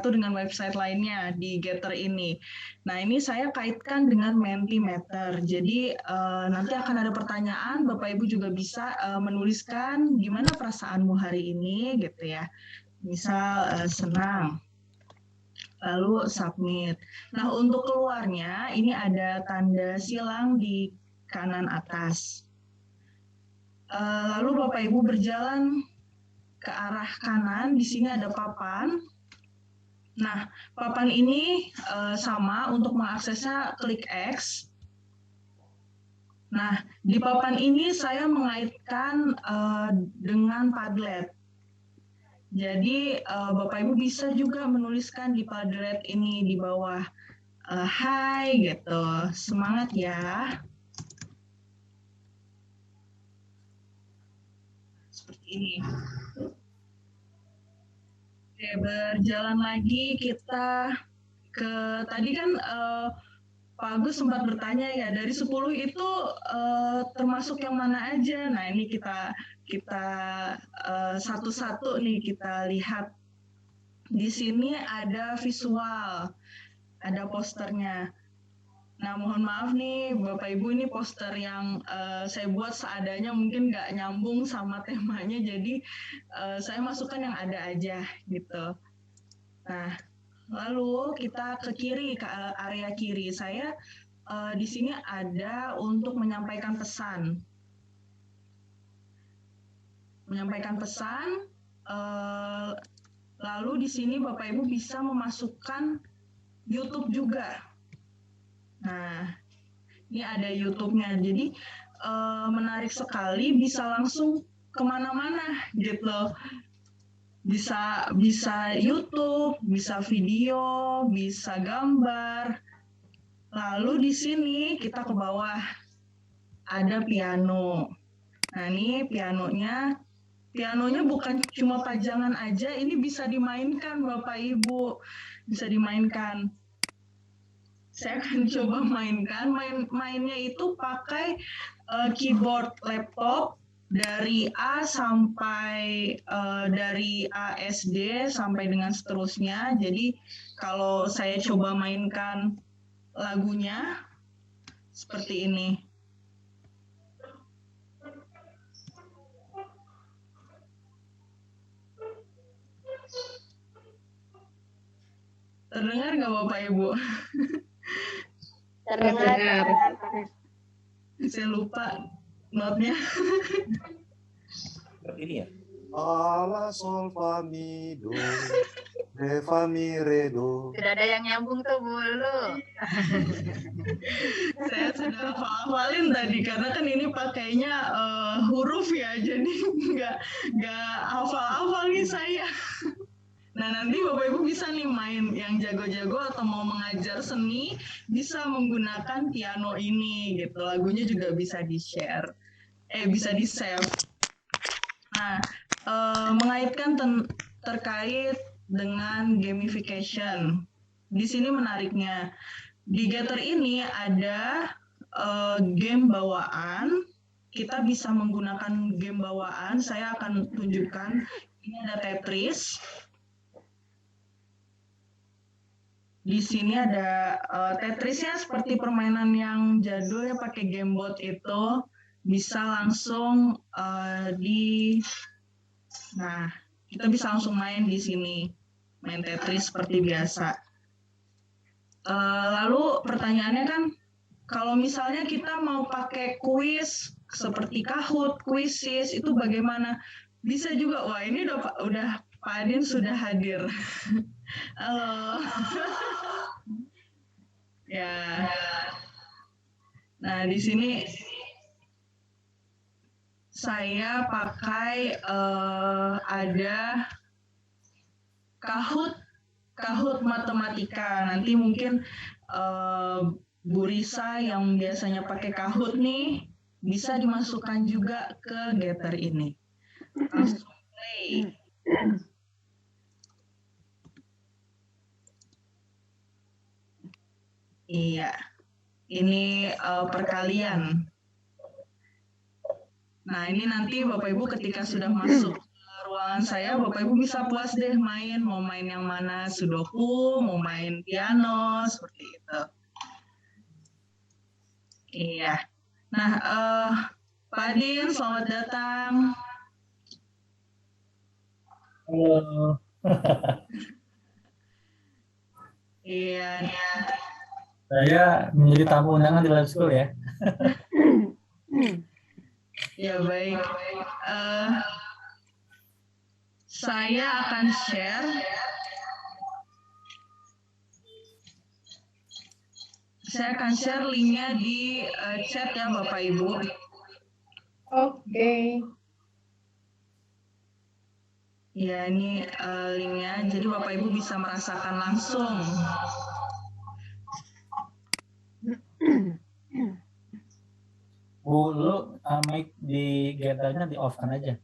satu dengan website lainnya di Getter ini. Nah, ini saya kaitkan dengan Mentimeter. Jadi nanti akan ada pertanyaan, Bapak Ibu juga bisa menuliskan gimana perasaanmu hari ini gitu ya. Misal senang. Lalu submit. Nah, untuk keluarnya ini ada tanda silang di kanan atas. Lalu Bapak Ibu berjalan ke arah kanan, di sini ada papan. Nah, papan ini sama, untuk mengaksesnya klik X. Nah, di papan ini saya mengaitkan dengan Padlet. Jadi Bapak Ibu bisa juga menuliskan di Padlet ini di bawah, hai gitu, semangat ya. Seperti ini. Oke, berjalan lagi kita ke, tadi kan Pak Agus sempat bertanya ya, dari 10 itu termasuk yang mana aja? Nah, ini kita satu-satu nih kita lihat. Di sini ada visual, ada posternya. Nah, mohon maaf nih Bapak Ibu, ini poster yang saya buat seadanya, mungkin nggak nyambung sama temanya, jadi saya masukkan yang ada aja gitu. Nah, lalu kita ke kiri, ke area kiri. Saya di sini ada untuk menyampaikan pesan. Menyampaikan pesan, lalu di sini Bapak Ibu bisa memasukkan YouTube juga. Nah, ini ada YouTube-nya. Jadi menarik sekali, bisa langsung kemana-mana gitu. Bisa YouTube, bisa video, bisa gambar. Lalu di sini kita ke bawah ada piano. Nah, ini pianonya bukan cuma pajangan aja, ini bisa dimainkan Bapak Ibu, bisa dimainkan. Saya akan coba mainkan, mainnya itu pakai keyboard laptop dari A sampai dari ASD sampai dengan seterusnya. Jadi kalau saya coba mainkan lagunya seperti ini. Terdengar nggak Bapak Ibu? Terdengar. Saya lupa notnya. Ini ya. Ala sol fa mi do re fa mi re do. Sudah ada yang nyambung tuh Bulu. Saya sudah hafalin tadi karena kan ini pakainya huruf ya, jadi nggak hafal-hafal nih saya. Nah, nanti Bapak Ibu bisa nih main, yang jago-jago atau mau mengajar seni bisa menggunakan piano ini gitu. Lagunya juga bisa di-share. Bisa di-save. Nah, mengaitkan terkait dengan gamification. Di sini menariknya, di Getter ini ada game bawaan. Kita bisa menggunakan game bawaan. Saya akan tunjukkan. Ini ada Tetris. Di sini ada Tetrisnya seperti permainan yang jadul ya, pakai gamebot itu. Bisa langsung nah, kita bisa langsung main di sini. Main Tetris seperti biasa. Lalu pertanyaannya kan, kalau misalnya kita mau pakai kuis seperti Kahoot, Quizizz, itu bagaimana? Bisa juga. Wah, ini udah Pak Adin sudah hadir. Halo. Ya. Nah, di sini saya pakai ada Kahoot matematika. Nanti mungkin Bu Risa yang biasanya pakai Kahoot nih bisa dimasukkan juga ke Getter ini. Langsung play. Iya, ini perkalian. Nah, ini nanti Bapak Ibu ketika sudah masuk ke ruang ruangan saya, Bapak Ibu bisa puas deh main, mau main yang mana, sudoku, mau main piano, seperti itu. Iya. Nah, Pak Din, selamat datang. Halo. Iya. Saya menjadi tamu undangan di Lab School ya. Ya baik. Saya akan share. Saya akan share linknya di chat ya Bapak Ibu. Oke. Ya ini linknya, jadi Bapak Ibu bisa merasakan langsung. Bu, lu mic di Gather-nya di off-kan aja.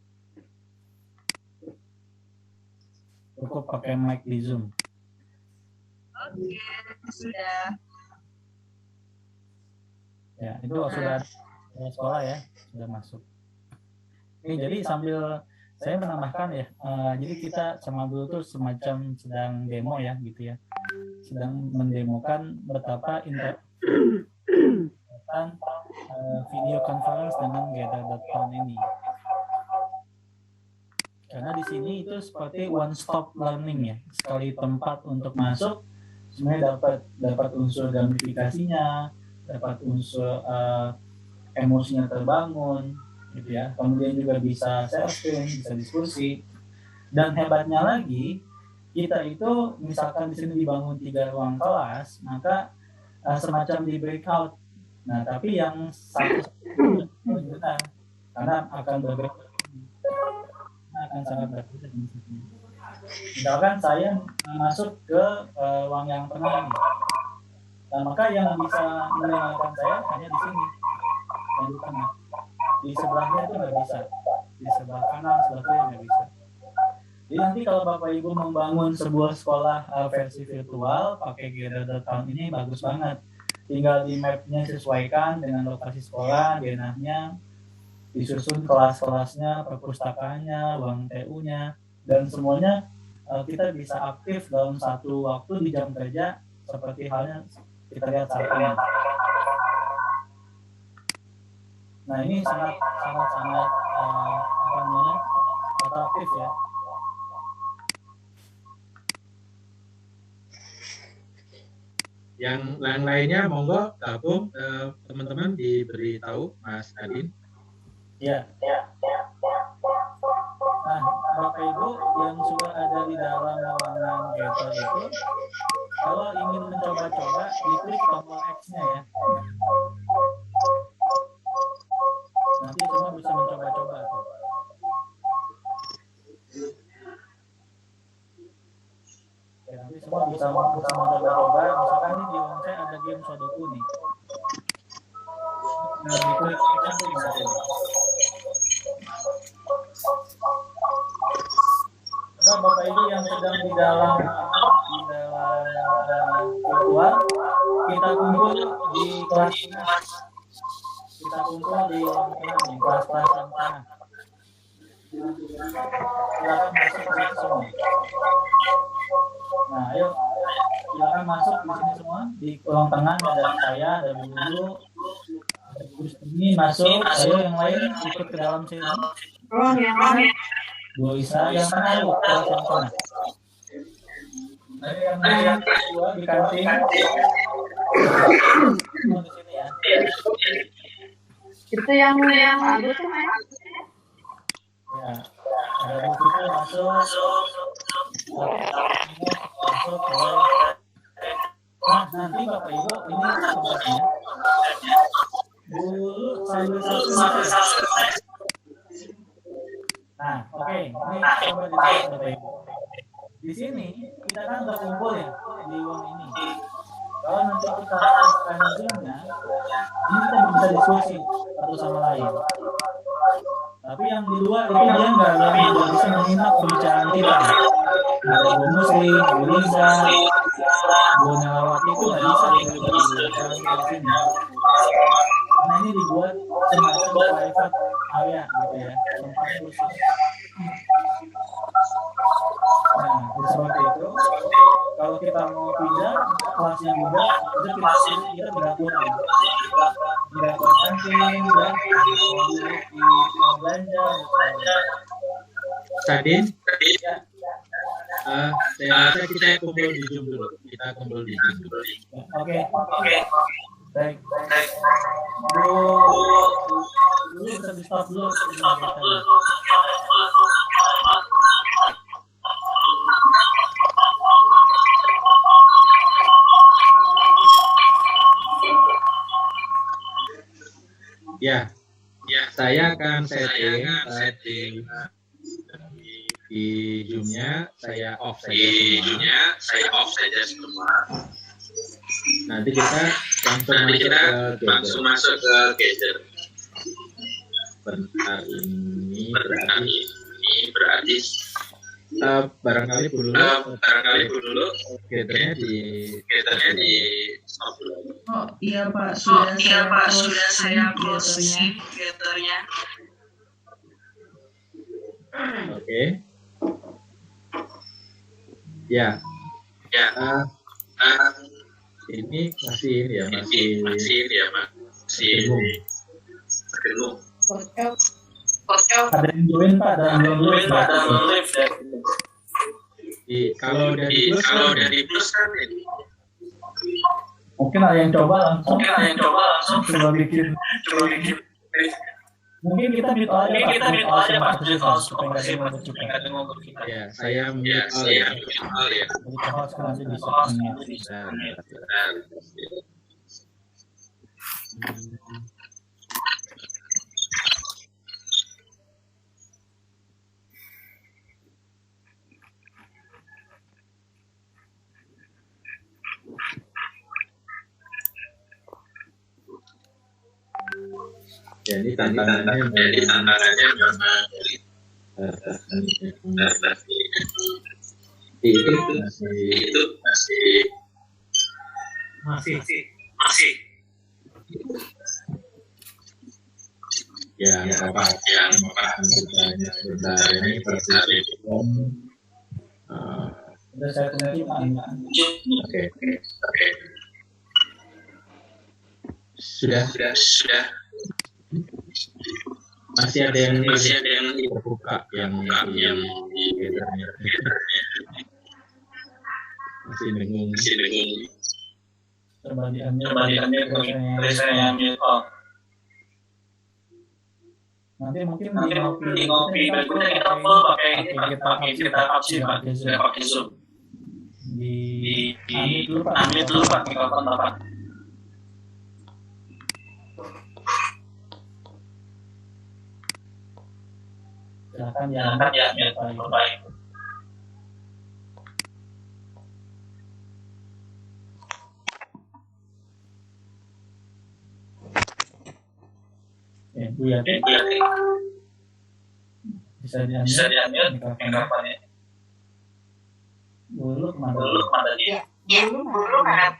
Cukup pakai mic di Zoom. Oke, sudah. Ya, itu sudah sekolah ya, sudah masuk. Oke, jadi sambil saya menambahkan ya, jadi kita sama dulu tuh semacam sedang demo ya gitu ya. Sedang mendemokan betapa video conference dengan Gather.town ini. Karena di sini itu seperti one stop learning ya, sekali tempat untuk masuk, sebenarnya dapat unsur gamifikasinya, dapat unsur emosinya terbangun, gitu ya. Kemudian juga bisa share screen, bisa diskusi, dan hebatnya lagi kita itu misalkan di sini dibangun 3 ruang kelas, maka semacam di breakout. Nah, tapi yang satu benar karena akan berbeda, akan sangat berbeda. Misalkan saya masuk ke ruang yang tengah ini, nah, maka yang bisa mendengarkan saya hanya di sini, yang di tengah. Di sebelahnya itu nggak bisa, di sebelah kanan, sebelah kiri nggak bisa. Jadi nanti kalau Bapak Ibu membangun sebuah sekolah versi virtual pakai Gather.town ini bagus banget. Tinggal di map-nya sesuaikan dengan lokasi sekolah, denahnya, disusun kelas-kelasnya, perpustakaannya, ruang TU-nya, dan semuanya kita bisa aktif dalam satu waktu di jam kerja seperti halnya kita lihat saat ini. Nah ini sangat atraktif ya. Yang lainnya monggo gabung teman-teman diberitahu Mas Nadine. Ya. Nah, Bapak Ibu yang sudah ada di dalam ruangan Gather itu, kalau ingin mencoba-coba, diklik tombol X-nya ya. Nanti semua bisa mencoba-coba tuh. Ya, nanti semua bisa mencoba-coba. Misalkan ini di ruang saya ada game Sudoku nih. Nah, diklik X-nya bisa coba. Nah, Bapak Ibu yang sedang di dalam virtual, kita kumpul di kelas tengah. Kita kumpul di ruang tengah, di kelas-kelas yang tengah. Silakan masuk ke sini semua. Nah, ayo silakan masuk di sini semua di ruang tengah. Ada saya, ada Bu Lulu, ada Bu ini masuk. Ayo yang lain ikut ke dalam sini. Ruang yang mana? Bu Isa yang tengah, Bu, kelas yang tengah. Ayo yang kedua di kantin. Semua di sini ya. Itu yang Agus tuh main? Ya, ada Bu Fitri masuk. Nah, nanti Bapak Ibu ini tempatnya. Dulu sambil subscribe. Nah, oke, ini coba dilihat Bapak Ibu. Di sini kita kan berkumpul ya di ruang ini. Kalau nanti kita hapuskan Zoom-nya, ini kita bisa diskusi satu sama lain. Tapi yang di luar itu dia nggak bisa menyimak pembicaraan kita. Ada Bu Muslim, Bu Liza, Bu Nelawati itu nggak bisa berbicara di sini. Karena ini dibuat semacam private area gitu ya, tempat khusus. seperti itu. Kalau kita mau pindah kelasnya juga, itu kita beraturan. Tidak kantin, dan di belanja. Sadin, Ya, saya rasa kita kumpul di Zoom dulu. Kita kumpul di Zoom dulu. oke. Baik. Dulu bisa di stop dulu. Ya, saya akan setting di Zoom-nya saya off saja semua. Nanti kita langsung masuk ke Gather. Bentar ini berarti barangkali dulu Gather-nya di stop dulu. Oh iya Pak, sudah saya close Gather-nya. Oke. Ya. Ini masih bingung. Ada yang join Pak, ada yang join Pak. Kalau udah di plus kan ini. Mungkin ada yang coba langsung coba bikin. Mungkin kita mute aja Pak, supaya nggak ada ngomong kita. Ya, saya mute all ya. Jadi kalau sekarang nanti bisa. Jadi tantangannya itu masih ya nggak apa-apa sebentar ini Udah saya tunjukin Pak. Oke. Sudah. Masih ada yang terbuka yang Gather-nya. Masih bingung. Coba diambil saya ambil. Nanti mungkin di ngopi berikutnya kita full pakai kita pakai Zoom. Ambil dulu Pak mikrofon Bapak. Silakan ya baik. Bu Yati. Bisa diambil mikrofonnya. Dulu kemana dia? Dulu mana?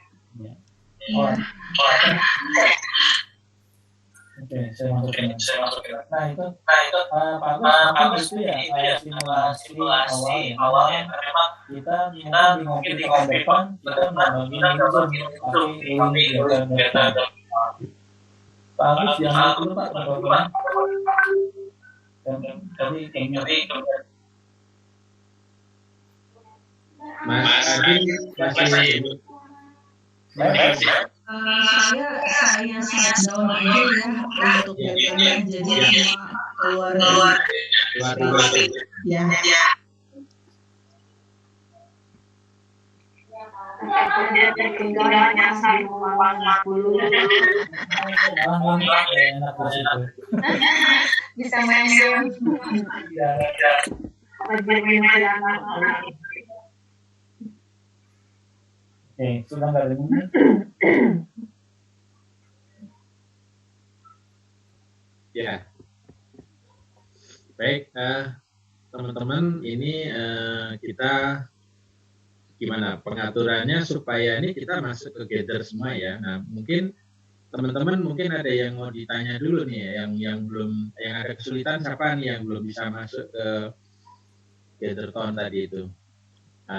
Oke, saya masukin. Nah itu Pak Agus itu ya simulasi awal yang memang kita mungkin di depan kita membagi Zoom pakai Pak Agus yang dulu Pak mikrofonnya. Tadi Mas Adi masih Saya shutdown aja ya untuk Gather-nya, jadi semua keluar. Ya. Tertinggal pasal 50. Bisa main game. Oke, sudah nggak ada ini. ya. Baik, teman-teman, ini kita gimana pengaturannya supaya ini kita masuk ke Gather semua ya. Nah, mungkin teman-teman ada yang mau ditanya dulu nih ya, yang ada kesulitan siapa nih yang belum bisa masuk ke Gather Town tadi itu.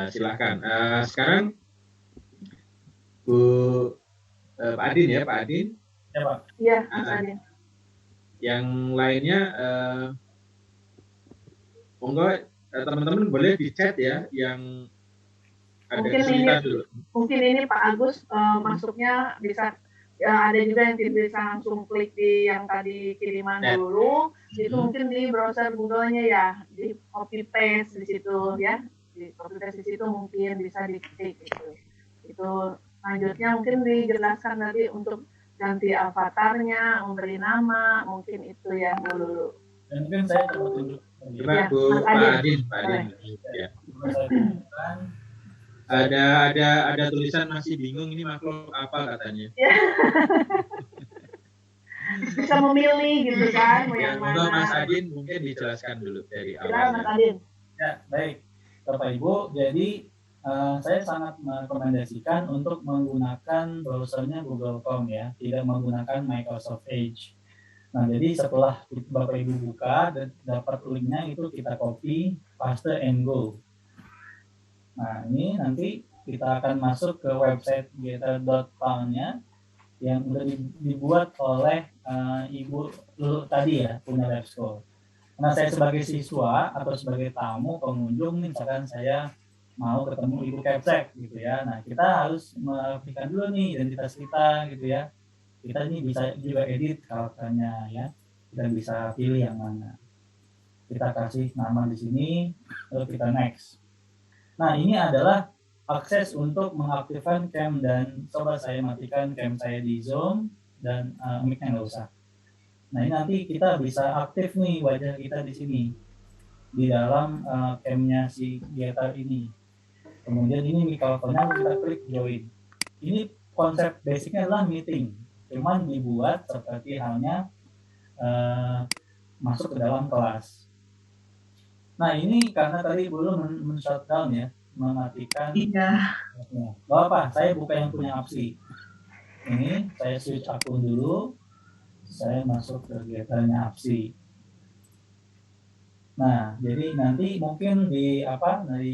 Silahkan. Sekarang Bu Pak Adin ya, Pak Adin. Ya Pak. Iya, Mas Adin. Yang lainnya, monggo teman-teman boleh di chat ya, yang ada kesulitan dulu. Mungkin ini Pak Agus masuknya bisa ada juga yang tidak bisa langsung klik di yang tadi kiriman dulu, itu mungkin di browser Google-nya ya, di copy paste di situ ya, di copy paste di situ mungkin bisa diklik gitu. Itu lanjutnya mungkin dijelaskan tadi untuk ganti avatarnya, memberi nama, mungkin itu ya dulu. Dan mungkin saya coba tunjuk. Coba Bu Pak Adin. Ya. Ada tulisan masih bingung ini makhluk apa katanya. Bisa memilih gitu kan, mau yang mana. Mas Adin mungkin dijelaskan dulu dari awal. Ya, Mas Adin. Ya, baik. Bapak Ibu, jadi saya sangat merekomendasikan untuk menggunakan browsernya Google Chrome ya, tidak menggunakan Microsoft Edge. Nah, jadi setelah Bapak Ibu buka dan dapat linknya itu kita copy, paste, and go. Nah, ini nanti kita akan masuk ke website gather.town-nya yang sudah dibuat oleh Ibu Lulu tadi ya, punya Lab School. Nah, saya sebagai siswa atau sebagai tamu pengunjung nih, misalkan saya mau ketemu Ibu Kepsek gitu ya. Nah, kita harus mengaktifkan dulu nih identitas kita gitu ya. Kita ini bisa juga edit karakternya ya. Kita bisa pilih yang mana. Kita kasih nama di sini, lalu kita next. Nah, ini adalah akses untuk mengaktifkan cam dan coba saya matikan cam saya di Zoom dan mic-nya nggak usah. Nah, ini nanti kita bisa aktif nih wajah kita di sini di dalam cam-nya si Gather ini. Kemudian ini mikrofonnya kita klik join. Ini konsep basicnya adalah meeting, cuman dibuat seperti halnya masuk ke dalam kelas. Nah, ini karena tadi belum men-shutdown ya, mematikan. Iya. Bapak, saya buka yang punya apsi. Ini saya switch akun dulu. Saya masuk ke Gather-nya apsi. Nah, jadi nanti mungkin di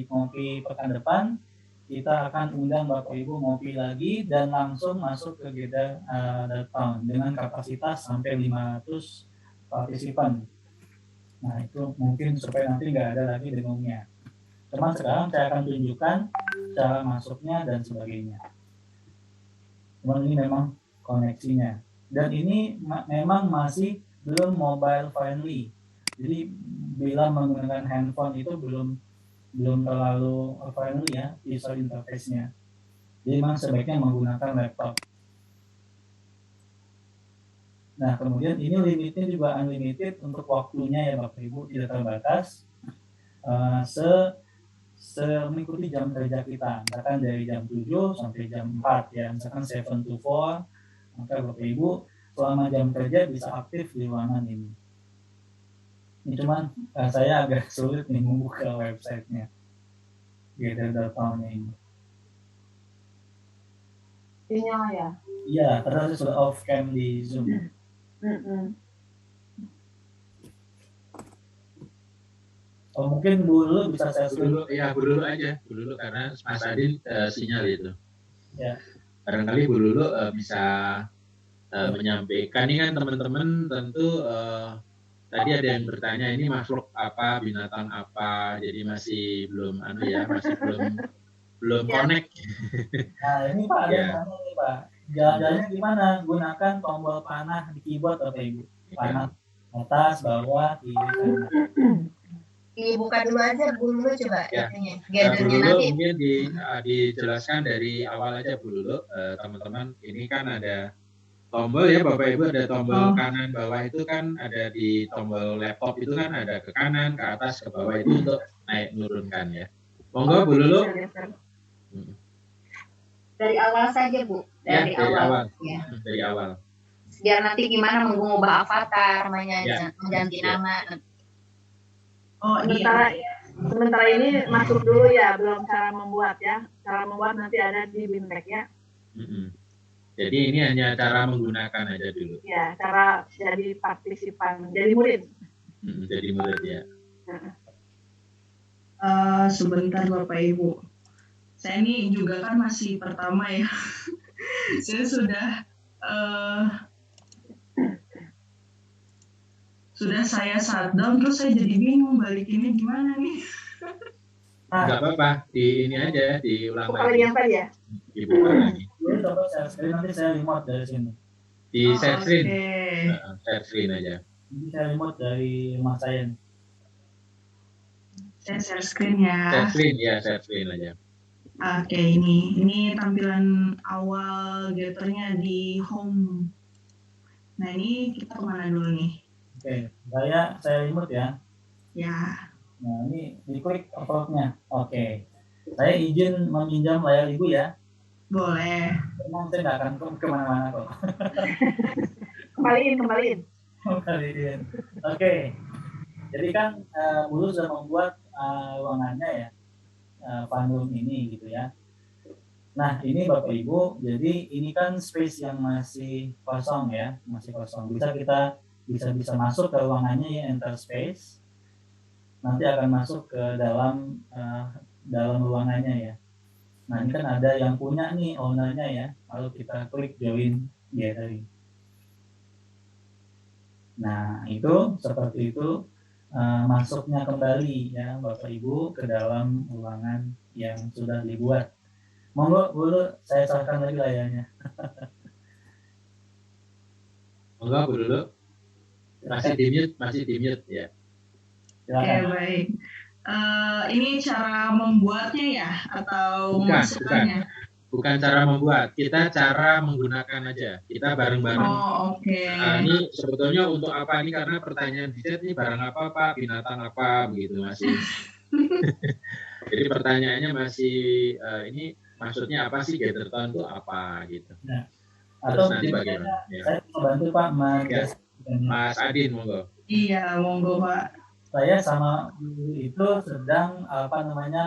ngopi pekan depan kita akan undang Bapak Ibu ngopi lagi dan langsung masuk ke Gather.town dengan kapasitas sampai 500 partisipan. Nah, itu mungkin supaya nanti nggak ada lagi dengungnya. Cuman sekarang saya akan tunjukkan cara masuknya dan sebagainya. Cuman ini memang koneksinya. Dan ini memang masih belum mobile friendly. Jadi bila menggunakan handphone itu belum terlalu friendly ya user interface-nya. Jadi memang sebaiknya menggunakan laptop. Nah, kemudian ini limitnya juga unlimited untuk waktunya ya Bapak Ibu, tidak terbatas. Mengikuti jam kerja kita, misalkan dari jam 7 sampai jam 4 ya, misalkan 7 to 4, maka Bapak Ibu selama jam kerja bisa aktif di ruangan ini. Ini cuman saya agak sulit nih membuka websitenya Gather.town ini. Sinyal ya? Iya, karena saya sudah off cam di Zoom. Oh, mungkin Bu Lulu bisa saya dulu. Ya, Bu Lulu aja. Bu Lulu karena Mas Adin sinyal itu. Ya. Barangkali Bu Lulu bisa menyampaikan. Ini kan teman-teman tentu tadi ada yang bertanya ini makhluk apa, binatang apa. Jadi masih belum masih belum connect. Nah, ini Pak ada yang tanya nih Pak. Jalan-jalannya gimana? Gunakan tombol panah di keyboard Bapak Ibu. Panah atas, bawah, kiri, kanan. Dibuka dulu aja Bu Lulu coba ya. Gather-nya Bu Lulu nanti. Mungkin dijelaskan dari awal aja Bu Lulu. Teman-teman, ini kan ada tombol ya Bapak Ibu, ada tombol kanan bawah itu kan ada di tombol laptop itu kan ada ke kanan, ke atas, ke bawah itu untuk naik nurunkan ya. Monggo Bu Lulu. Dari awal saja Bu. Dari awal. Ya. Dari awal. Biar nanti gimana mengubah avatar, mengganti nama. Oh, sementara ini masuk dulu ya, belum cara membuat ya. Cara membuat nanti ada di Bintek ya. Jadi ini hanya cara menggunakan aja dulu. Ya, cara jadi partisipan, jadi murid. Jadi murid ya. Sebentar Bapak Ibu. Saya ini juga kan masih pertama ya. Saya sudah saya shutdown, terus saya jadi bingung balikinnya gimana nih. Nggak apa-apa, di ini aja, diulang Buka lagi. lagi yang tadi ya? Dibuka lagi. Boleh coba share screen, nanti saya remote dari sini. Di share screen. Oke. Share screen aja. Nanti saya remote dari rumah saya. Saya share screen ya. Share screen, ya share screen aja. Oke, ini tampilan awal Gather-nya di home. Nah, ini kita kemana dulu nih? Oke, saya remote ya. Ya, Nah, ini diklik upload-nya. Oke. Saya izin meminjam layar Ibu ya. boleh. Memang saya nggak akan kemana-mana kok. Kembaliin. Kembaliin. Oke. Jadi kan Bulu sudah membuat ruangannya ya, fun room ini gitu ya. Nah ini Bapak Ibu, jadi ini kan space yang masih kosong ya, masih kosong. Bisa masuk ke ruangannya ya, enter space. Nanti akan masuk ke dalam ruangannya ya. Nah ini kan ada yang punya nih ownernya ya, lalu kita klik join gathering. Nah itu seperti itu. Masuknya kembali ya Bapak Ibu ke dalam ruangan yang sudah dibuat. Monggo dulu saya serahkan lagi layarnya. Monggo Bu dulu. Masih di mute ya. Oke, baik. Ini cara membuatnya ya atau Bukan. memasukkannya? Bukan cara membuat, kita cara menggunakan aja. Kita bareng-bareng. Oh, oke. Ini sebetulnya untuk apa ini, karena pertanyaan di chat ini barang apa Pak, binatang apa, begitu masih. Jadi pertanyaannya masih ini maksudnya apa sih Gathertown itu apa gitu. Nah, Terus atau nanti bagaimana? Ya. Saya mau bantu Pak Mas Adin monggo. Iya, monggo Pak. Saya sama itu sedang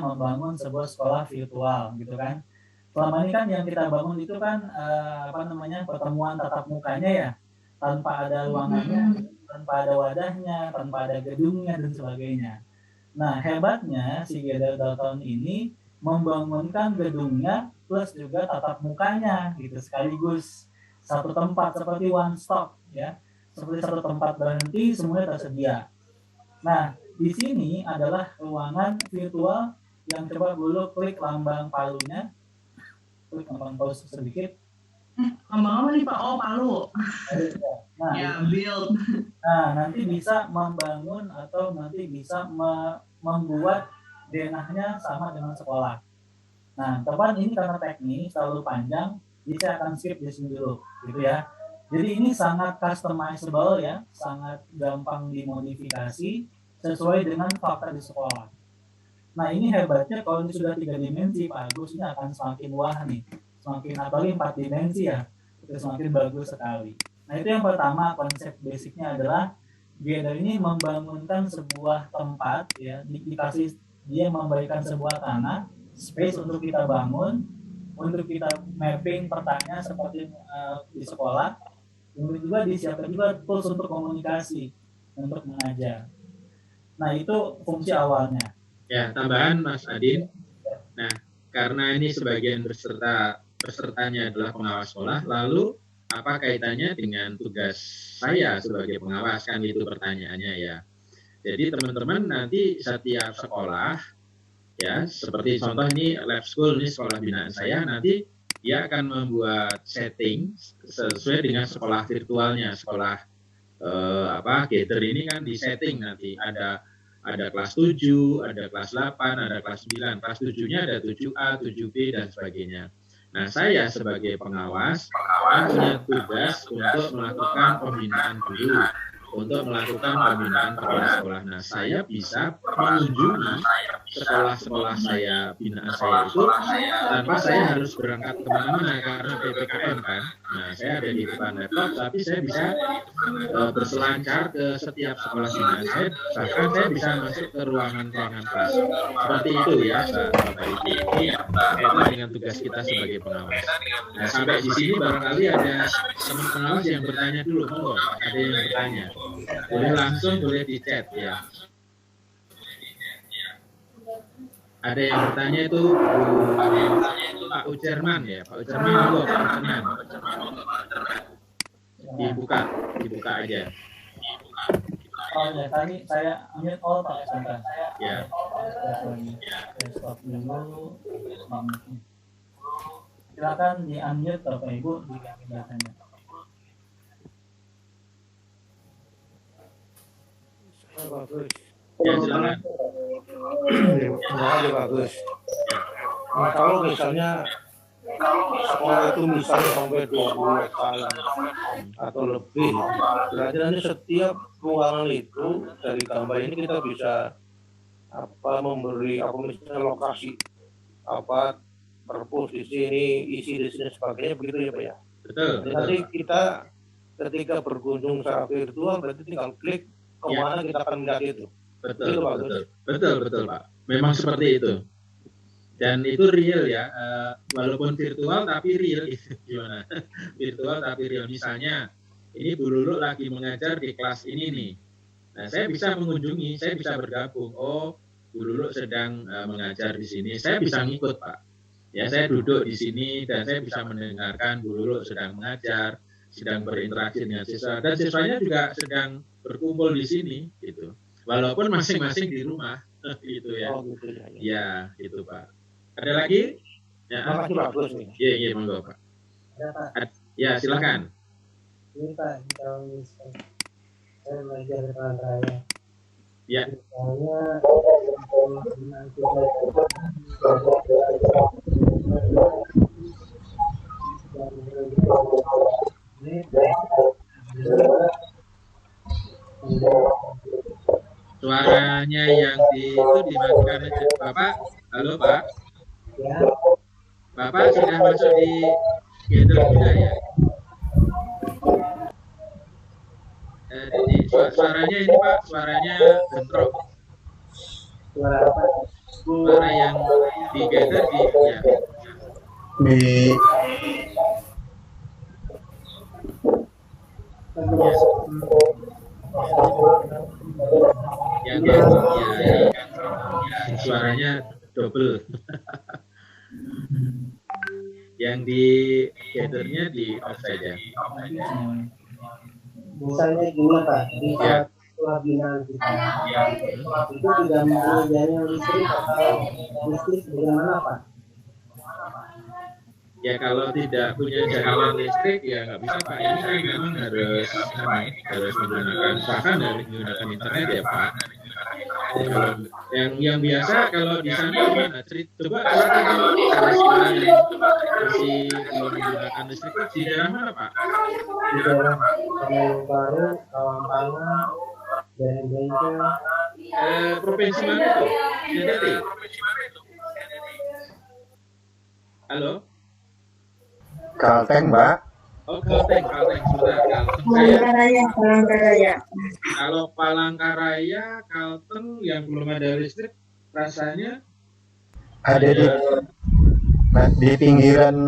membangun sebuah sekolah virtual gitu kan. Selama ini kan yang kita bangun itu kan pertemuan tatap mukanya ya, tanpa ada ruangannya, tanpa ada wadahnya, tanpa ada gedungnya dan sebagainya. Nah hebatnya si Gather.town ini membangunkan gedungnya plus juga tatap mukanya gitu sekaligus satu tempat, seperti one stop ya, seperti satu tempat berhenti semuanya tersedia. Nah di sini adalah ruangan virtual yang coba dulu klik lambang palunya. Lambang palu sedikit. Lambang apa nih Pak? Oh, palu. Nah, ya, build. Nah, nanti bisa membangun atau nanti bisa membuat denahnya sama dengan sekolah. Nah, teman ini karena teknis terlalu panjang, jadi saya akan skip di sini dulu, gitu ya. Jadi ini sangat customizable ya, sangat gampang dimodifikasi sesuai dengan fakta di sekolah. Nah ini hebatnya kalau ini sudah 3 dimensi Pak Agus, ini akan semakin wah nih, semakin apalagi 4 dimensi ya, itu semakin bagus sekali. Nah itu yang pertama, konsep basicnya adalah Gather ini membangunkan sebuah tempat ya, dia memberikan sebuah tanah, space untuk kita bangun, untuk kita mapping pertanyaan seperti di sekolah, kemudian juga disiapkan juga tools untuk komunikasi, untuk mengajar. Nah itu fungsi awalnya. Ya, tambahan Mas Adin. Nah, karena ini sebagian pesertanya adalah pengawas sekolah, lalu apa kaitannya dengan tugas saya sebagai pengawas, kan itu pertanyaannya ya. Jadi teman-teman nanti setiap sekolah, ya seperti contoh ini lab school, ini sekolah binaan saya, nanti dia akan membuat setting sesuai dengan sekolah virtualnya, sekolah Gather ini kan di setting nanti ada kelas 7, ada kelas 8, ada kelas 9. Kelas 7-nya ada 7A, 7B, dan sebagainya. Nah, saya sebagai pengawas punya tugas untuk melakukan pembinaan guru, untuk melakukan pembinaan kepala sekolah. Nah, saya bisa mengunjungi sekolah-sekolah saya, binaan saya itu, tanpa saya harus berangkat kemana-mana karena PPKM kan. Nah, saya ada di depan laptop, tapi saya bisa berselancar ke setiap sekolah binaan saya, bahkan saya bisa masuk ke ruangan-ruangan kelas. Seperti itu ya, Bapak Ibu. Ini kaitan dengan tugas kita sebagai pengawas. Nah, sampai di sini barangkali ada teman pengawas yang bertanya dulu, monggo. Ada yang bertanya. Boleh langsung, boleh di chat ya. Ada yang bertanya itu Pak Ucerman ya, Pak Ucerman itu Pak Ucerman. Dibuka aja. Oh ya, tadi saya ambil all Pak sebentar. Ya. Saya stop dulu. Silakan di-unmute Bapak Ibu jika ingin bertanya. Bagus. Ya, silakan. Bagus. Nah, kalau misalnya sekolah itu misalnya sampai 20 hektaran atau lebih, berarti nanti setiap ruangan itu dari gambar ini kita bisa memberi misalnya lokasi perpus di sini, isi di sini sebagainya, begitu ya Pak ya. Betul. Nanti kita ketika berkunjung secara virtual berarti tinggal klik kemana kita akan melihat itu. Betul Pak. Memang seperti itu. Dan itu real ya, walaupun virtual tapi real. Gimana? Virtual tapi real. Misalnya ini Bu Lulu lagi mengajar di kelas ini nih. Nah, saya bisa mengunjungi, saya bisa bergabung. Oh, Bu Lulu sedang mengajar di sini. Saya bisa ngikut Pak. Ya, saya duduk di sini dan saya bisa mendengarkan Bu Lulu sedang mengajar, sedang berinteraksi dengan siswa, dan siswanya juga sedang berkumpul di sini gitu. Walaupun masing-masing di rumah gitu ya. Oh, gitu ya. Ya, gitu Pak. Ada lagi? Ya. Makasih bagus nih. Iya, monggo Pak. Ya Pak. Ya, silakan. Ini Pak, kalau misalnya saya belajar di Palangkaraya. Ya. Misalnya Suaranya yang itu dimatikan aja. Bapak, halo Pak. ya, Bapak sudah masuk di Gather juga ya? Suaranya ini Pak, suaranya bentrok. suara apa? Suara yang di Gather ya. Suaranya double. Yang di Gather-nya di off saja. Misalnya gini Pak, di saat binaan kita itu tidak mempunyai listrik atau listrik bagaimana Pak? Ya kalau tidak punya jaringan listrik ya nggak bisa Pak. Ini kan memang harus menggunakan, bahkan harus menggunakan internet ya Pak. Kalau yang biasa kalau di sana gimana? Coba kalau yang masih belum menggunakan listrik di daerah mana Pak? Di daerah Semarang Baru, Kawampanga, dan Bengkel. Provinsi mana tuh? NTT. Halo? Kalteng, Mbak. Oh, Kalteng, sebentar. Palangkaraya. Kalau Palangkaraya, Kalteng yang belum ada listrik, rasanya ada di pinggiran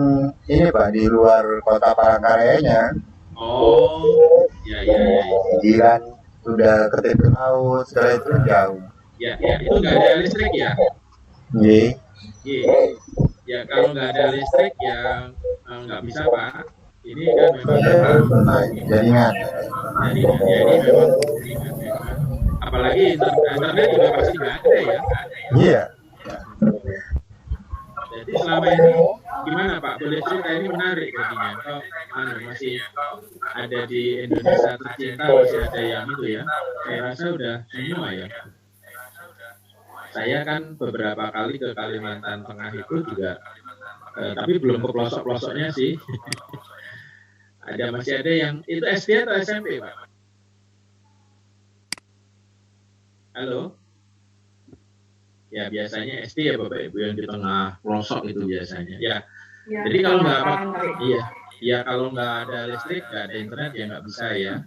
ini Pak, di luar kota Palangkarayanya. Oh, ya. Pinggiran sudah ke tepi laut, segala itu jauh. Ya, itu nggak ada listrik ya? Iya. Ya kalau nggak ada listrik ya nggak bisa Pak. Ini kan memang jaringan. Jadi memang apalagi internet juga pasti nggak ada ya. Iya. Jadi selama ini gimana Pak? Boleh cerita, ini menarik jadinya. Kok masih ada di Indonesia tercinta, masih ada yang itu ya. Saya rasa udah semua ya. Saya kan beberapa kali ke Kalimantan Tengah itu juga, tapi belum ke pelosok-pelosoknya sih. Masih ada yang itu SD atau SMP Pak? Halo? Ya biasanya SD ya Bapak Ibu, yang di tengah pelosok itu biasanya. Ya. Jadi kalau kalau nggak ada listrik, nggak ada internet ya nggak bisa ya.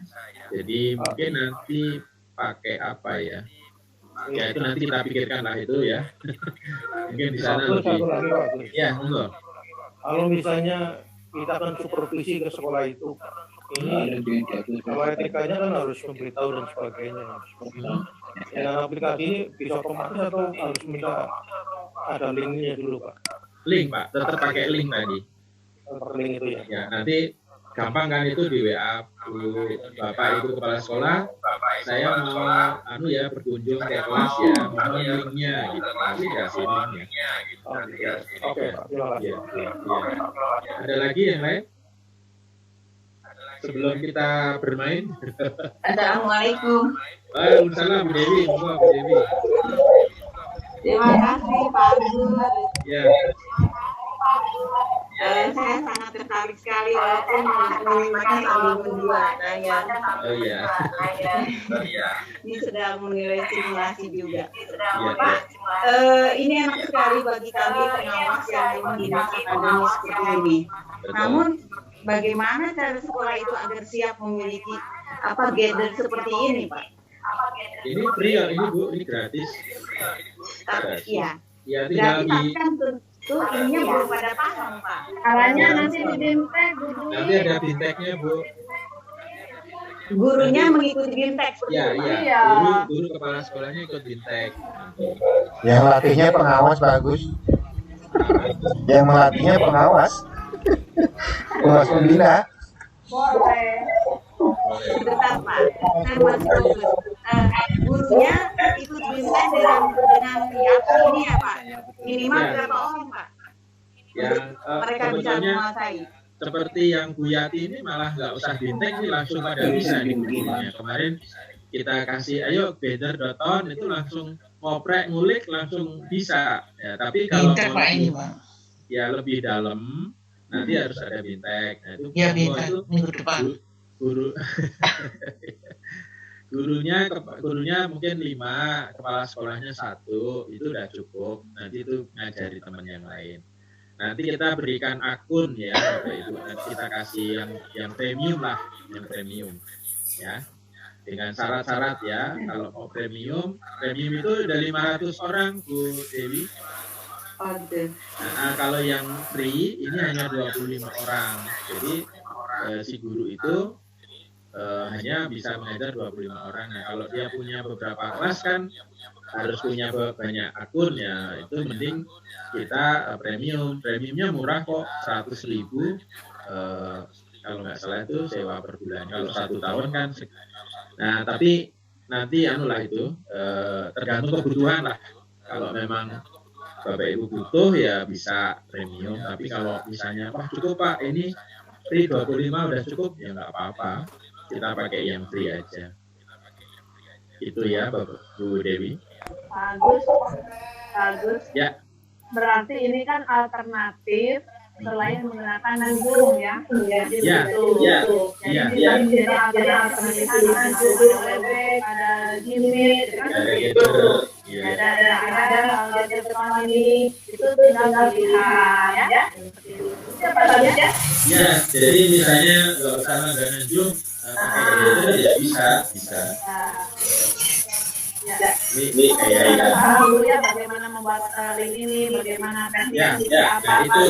Jadi mungkin nanti pakai apa ya? Ya itu nanti kita pikirkan lah itu ya. Mungkin di sana lebih. Ya, monggo. Kalau misalnya kita kan supervisi ke sekolah itu, ini kalau etikanya kan harus memberitahu dan sebagainya. Dengan aplikasi ini bisa otomatis atau harus minta ada linknya dulu Pak. Link Pak, tetap pakai link tadi. Link itu ya. Ya, nanti gampang kan itu di WA Bu Bapak Ibu Kepala Sekolah, saya mau berkunjung ke kelas ya, mohon linknya gitu. Nanti kasih linknya. Oke Pak, terima kasih. Ya. Ada lagi yang lain? Sebelum kita bermain. Assalamualaikum. Waalaikumsalam Bu Dewi, Bu Dewi. Terima kasih Pak Agus. Ya. Saya sangat tertarik sekali walaupun masih sambil berdua nanya. Oh iya. Ini sedang menilai simulasi juga. Iya. Pak, ini enak sekali bagi kami pengawas yang memang dinas akademis seperti ini. Namun bagaimana cara sekolah itu agar siap memiliki gather seperti ini, Pak? Ini free ya, ini Bu, ini gratis. Iya. Ya, tinggal Tapi kan tentu ininya belum pada paham, Pak. Caranya nanti di bintek, nanti ada binteknya Bu. Gurunya mengikuti bintek seperti Ya, itu, Pak. iya. Guru kepala sekolahnya ikut bintek. Yang latihnya pengawas bagus. Yang melatihnya pengawas. Pengawas pembina. boleh. Sebentar Pak, saya masih fokus. Gurunya ikut bintek dengan ini ya Pak. Minimal Ya. berapa orang Pak? Yang Mereka bisa sebetulnya menguasai. seperti yang Bu Yati ini malah nggak usah bintek nih, langsung pada bisa nih gurunya. Kemarin kita kasih ayo gather.on itu langsung ngoprek ngulik langsung bisa. Ya, tapi kalau Bintek Pak ini Pak. ya lebih dalam nanti harus ada bintek. Nah, itu Ya monggo bintek itu minggu depan. guru gurunya mungkin 5, kepala sekolahnya 1, itu udah cukup. Nanti itu ngajari teman yang lain. Nanti kita berikan akun ya, Bapak Ibu. Nanti kita kasih yang premium lah, yang premium ya. Dengan syarat-syarat ya. Kalau mau premium itu udah 500 orang Bu Dewi. Oh gitu. Nah, kalau yang free ini hanya 25 orang. Jadi si guru itu hanya bisa mengajar 25 orang. Nah, kalau dia punya beberapa kelas kan harus punya banyak akun ya. Itu mending kita premiumnya murah kok, 100.000 kalau nggak salah itu sewa per bulan. Kalau 1 tahun kan. Nah, tapi nanti itu tergantung kebutuhan lah. Kalau memang Bapak Ibu butuh ya bisa premium. Tapi kalau misalnya cukup Pak ini free 25 udah cukup ya nggak apa-apa. Kita pakai yang free aja. Itu ya Bapak Bu Dewi. Bagus. Ya. Berarti ini kan alternatif selain menggunakan Zoom ya. Jadi Ya. Jadi ada alternatif ada Webex, ada Jimmy, ada depan ini itu tinggal dilihat ya. Siapa saja ya? Ya, jadi misalnya nggak usah langganan Zoom, ya bisa. Ini kayak Tahu ya bagaimana membuat link ini, bagaimana itu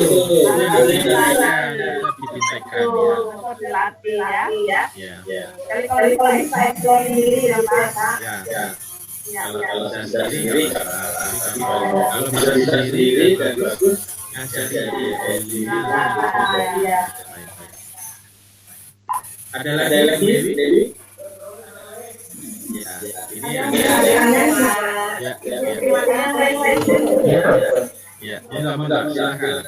dibintekkan untuk dilatih ya. ya. Kalau saya explore sendiri ya Pak. Ya. Kalau saya sendiri nggak apa-apa. Tapi kalau bisa sendiri bagus. Ngajari aja. Ada lagi Dewi? Ya, ini ya, ini lama nggak silakan.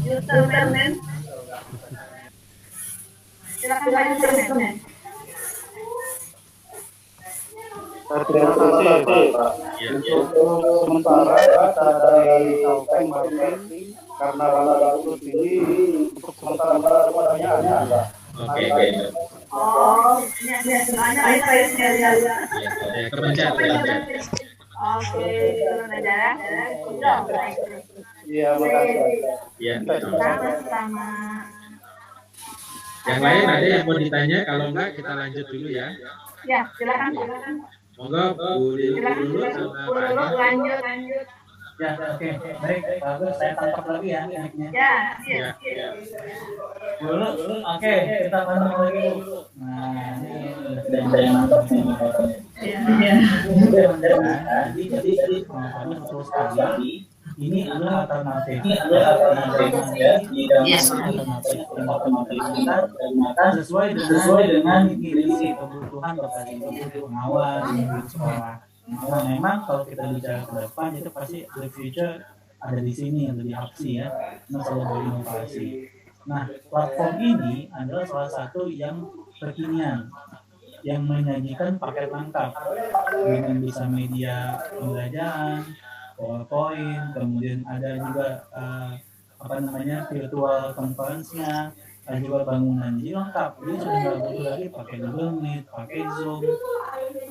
Userman. Silakan Pak Userman. Terima kasih Pak. Untuk sementara kita dari Kabupaten Bandung karena waktu ini untuk sementara pertanyaannya. Oke. Oh, ya semuanya ya. Kepencet. Oke, turun aja ya. Iya, makasih. Ya. Sama-sama. Yang lain ada yang mau ditanya? Kalau enggak kita lanjut dulu ya. Ya, silakan. Monggo Bu Dewi dulu sama Pak Adi. Lanjut. Ya, oke. Baik, bagus. Saya tangkap lagi ya mic-nya. Ya. Dulu. Oke, kita pantau lagi dulu. Nah, ini sudah yang mantap nih. Jadi kami betul sekali. Ini adalah alternatif. Sesuai dengan kondisi kebutuhan pengawas di sekolah. Nah, memang kalau kita bicara ke depan itu pasti the future ada di sini, ada di Hapsi ya, selalu berinovasi. Nah, platform ini adalah salah satu yang kekinian, yang menyajikan paket lengkap dengan bisa media pembelajaran, PowerPoint, kemudian ada juga virtual conference-nya, ada juga bangunan, jadi lengkap. Jadi sudah nggak butuh lagi pakai Google Meet, pakai Zoom,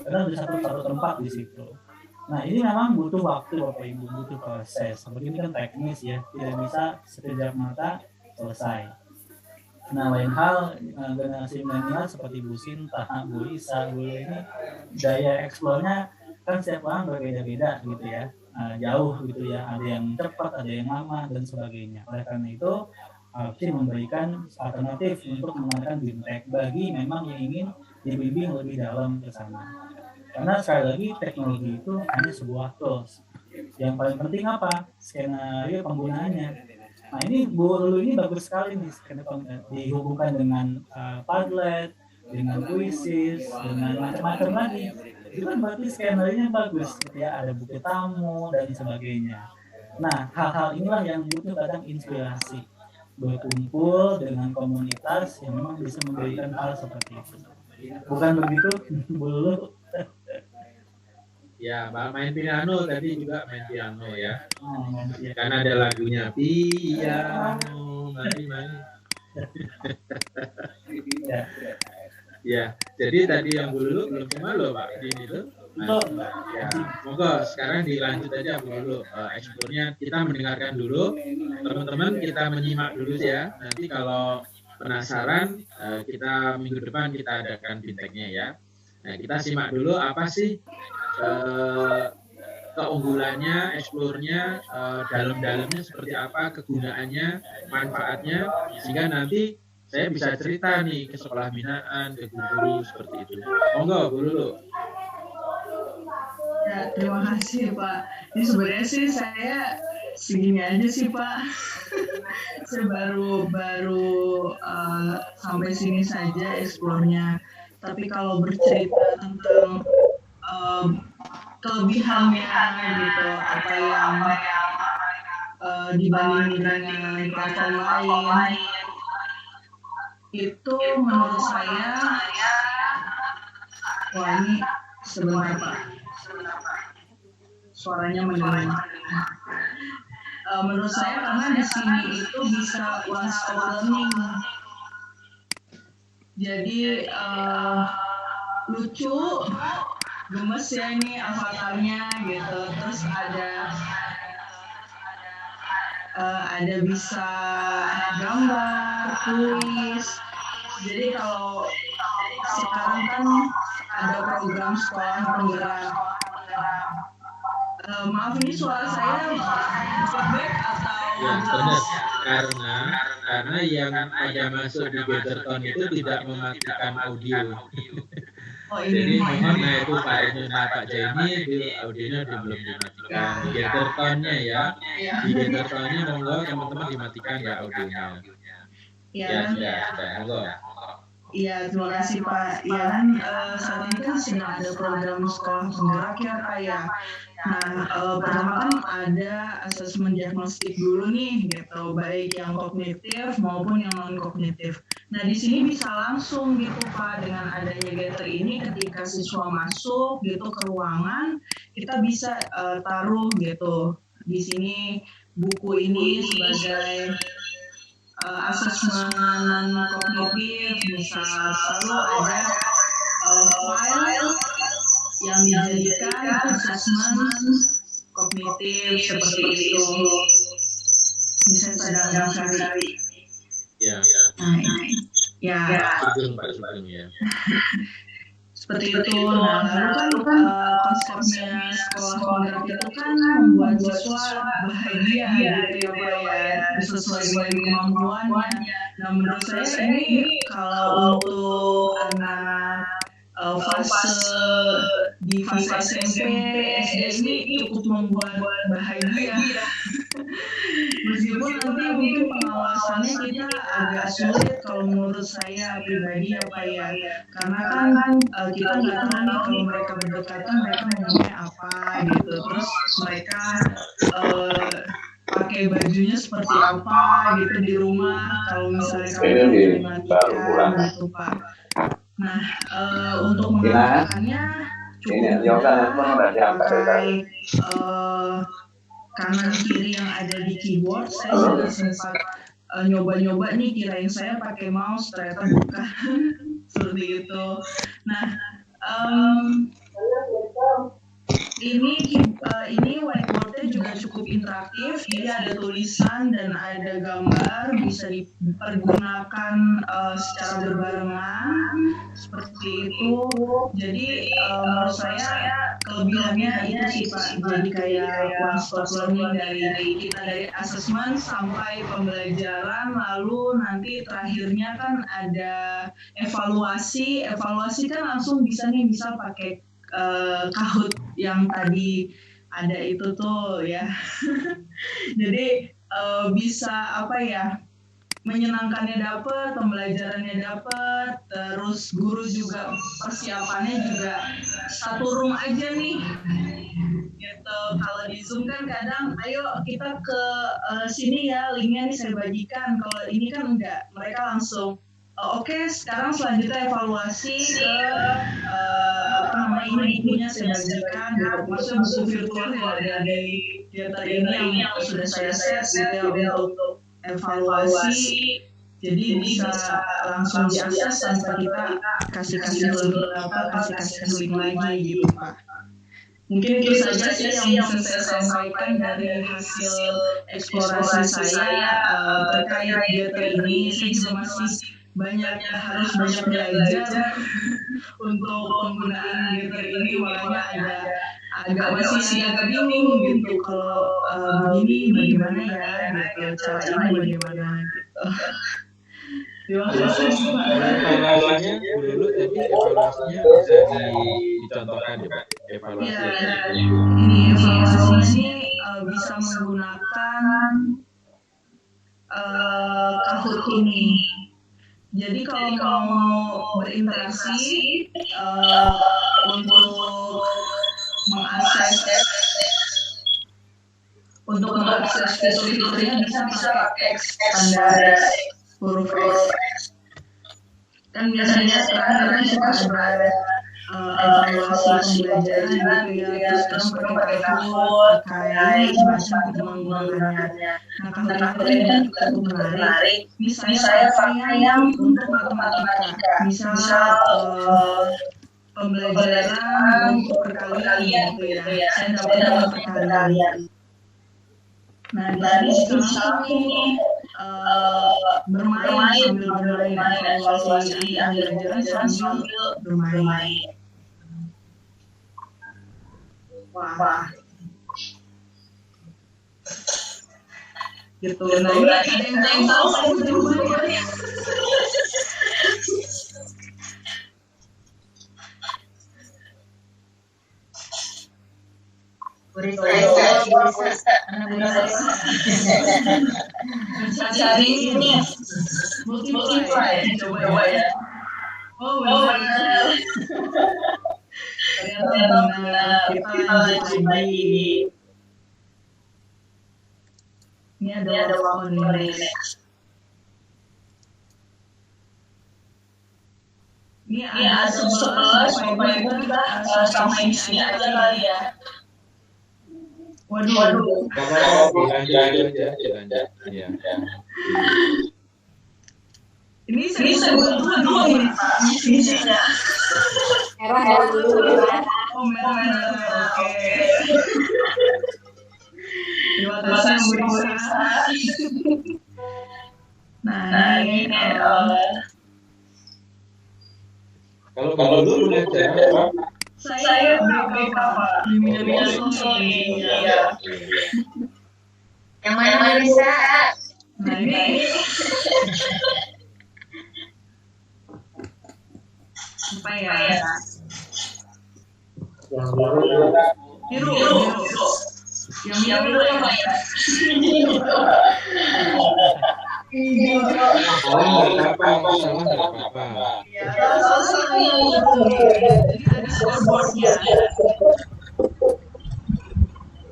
karena ada satu tempat di situ. Nah, ini memang butuh waktu Bapak Ibu, butuh proses. Seperti ini kan teknis ya, tidak bisa sekejap mata selesai. Nah, lain hal generasi milenial seperti Bu Sinta, Bu Isa, Bu ini daya eksplornya kan setiap orang berbeda-beda gitu ya, jauh gitu ya, ada yang cepat, ada yang lama dan sebagainya. Oleh karena itu, Hapsi memberikan alternatif untuk menggunakan BIMTEK bagi memang yang ingin dibimbing lebih dalam ke sana. Karena sekali lagi teknologi itu hanya sebuah tools. Yang paling penting apa? Skenario penggunaannya. Nah, ini Bu Lulu ini bagus sekali nih, dihubungkan dengan Padlet, dengan Quizzes, dengan macam-macam lagi. Itu kan berarti skenario-nya bagus, gitu ya, ada buku tamu dan sebagainya. Nah, hal-hal inilah yang butuh kadang inspirasi, berkumpul dengan komunitas yang memang bisa memberikan hal seperti itu. Bukan begitu, Bu Lulu? Ya, main piano tadi juga main piano ya. Karena ada lagunya piano, mari. Ya, jadi tadi yang Bu Lulu belum semua loh Pak di itu. Ya, monggo sekarang dilanjut aja Bu Lulu eksplornya. Kita mendengarkan dulu, teman-teman kita menyimak dulu ya. Nanti kalau penasaran, kita minggu depan kita adakan BIMTEK-nya ya. Nah, kita simak dulu apa sih keunggulannya, eksplornya, dalam-dalamnya seperti apa, kegunaannya, manfaatnya, sehingga nanti saya bisa cerita nih ke sekolah binaan, ke guru-guru seperti itu. Monggo, Bu Lulu. Ya, terima kasih Pak. Ini sebenarnya sih saya segini aja sih Pak. Saya baru sampai sini saja eksplornya. Tapi kalau bercerita tentang kelebihannya gitu, apa yang dibanding dengan platform lain, itu menurut saya, wah ini sebentar Pak, suaranya mendengar. Menurut saya karena di sini itu bisa one stop learning. Jadi lucu, gemes ya ini avatarnya gitu. Terus ada bisa gambar, tulis. Jadi kalau sekarang kan ada program sekolah penggerak. Maaf ini suara saya feedback atau ya, benar. Karena yang ada masuk di Gatherton itu tidak mematikan audio. Jadi mohon itu Pak Jamie itu audionya belum dimatikan. Di Gathertonnya ya, di Gathertonnya monggo teman-teman dimatikan ya audionya. Ya sudah, monggo. Iya, terima kasih Pak. Ya kan saat ini kan sedang ada program sekolah penggerak ya Pak ya. Nah, pertama kan ada asesmen diagnostik dulu nih, gitu, baik yang kognitif maupun yang non kognitif. Nah, di sini bisa langsung gitu Pak, dengan adanya Gather ini, ketika siswa masuk gitu ke ruangan, kita bisa taruh gitu di sini buku ini sebagai asesmen kognitif, bisa selalu ada file yang dijadikan asesmen kognitif seperti itu. Misalnya sedang mencari. Ya. Nah, ini. Ya. Ya. Seperti itu. Nah, lalu kan konsepnya sekolah penggerak itu kan membuat siswa bahagia gitu ya Pak ya, sesuai dengan kemampuannya. Nah, menurut saya ini kalau untuk anak fase di fase SMP, SD ini cukup membuat bahagia. Meskipun nanti mungkin pengawasannya kita agak sulit kalau menurut saya pribadi ya Pak ya, karena kan kita nggak tahu nih kalau mereka berdekatan mereka ngomongnya apa gitu, terus mereka pakai bajunya seperti apa gitu di rumah kalau misalnya kalian mematikan gitu Pak. Nah untuk mengatakannya cukup pakai kanan kiri yang ada di keyboard. Saya sudah sempat nyoba-nyoba nih, kirain saya pakai mouse, ternyata bukan. Seperti itu. Nah, ini whiteboardnya juga cukup interaktif, jadi ada tulisan dan ada gambar, bisa dipergunakan secara berbarengan seperti itu. Jadi menurut saya kelebihannya itu sih Pak, jadi kayak one stop learning dari assessment sampai pembelajaran, lalu nanti terakhirnya kan ada evaluasi kan langsung bisa pakai Kahoot yang tadi ada itu tuh ya. Jadi bisa menyenangkannya dapat, pembelajarannya dapat, terus guru juga persiapannya juga satu room aja nih. Gitu. Kalau di Zoom kan kadang ayo kita ke sini ya, linknya nih saya bagikan. Kalau ini kan enggak, mereka langsung oke, sekarang selanjutnya evaluasi ke ini bukunya saya bagikan, maksudnya buku virtual yang ada di theater ini yang sudah saya set gitu ya untuk evaluasi, jadi bisa langsung diakses tanpa kita kasih link lagi gitu Pak. Mungkin itu saja sih yang bisa saya sampaikan dari hasil eksplorasi saya terkait theater ini. Saya juga masih harus banyak belajar untuk penggunaan theater ini, makanya masih agak bingung gitu kalau begini bagaimana ya gitu, cara ini bagaimana gitu. Terima kasih Pak. Evaluasinya dulu tadi evaluasinya bisa dicontohkan ya Pak. Ini evaluasinya bisa menggunakan Kahoot ini. Jadi kalau mau berinteraksi untuk mengakses fitur-fiturnya bisa pakai X, tanda huruf X. Kan biasanya terakhirnya suka ada evaluasi pembelajaran gitu ya, terus sekarang pakai Kahoot, pakai macam menggunakannya. Nah, Kahoot ini kan juga cukup menarik. Misalnya yang untuk matematika, misal pembelajaran untuk perkalian gitu ya, saya dapat perkalian. Nah, dari situ langsung bermain sambil evaluasi pembelajaran sambil bermain. Wah. Gitu. Nah, ini ada yang tahu jawabannya. Cari ini multiply coba ya. Oh benar. Ternyata benar, kita lanjut lagi. Ini ada waktu nih. Ini ada 11 supaya kita sama isi aja kali ya. Waduh. Dilanjut. Ya. Ini saya dua ini isinya. Merah dulu ya. Oh merah. Oke. Terima kasih Mbak. Nah ini kalau dulu belajar apa? Saya BPK Pak di media sosial media. Yang mana bisa? Nah ini apa ya? Yang biru Biru. Yang biru apa ya? Nggak apa-apa. Ya, salah itu. Jadi ada scoreboardnya.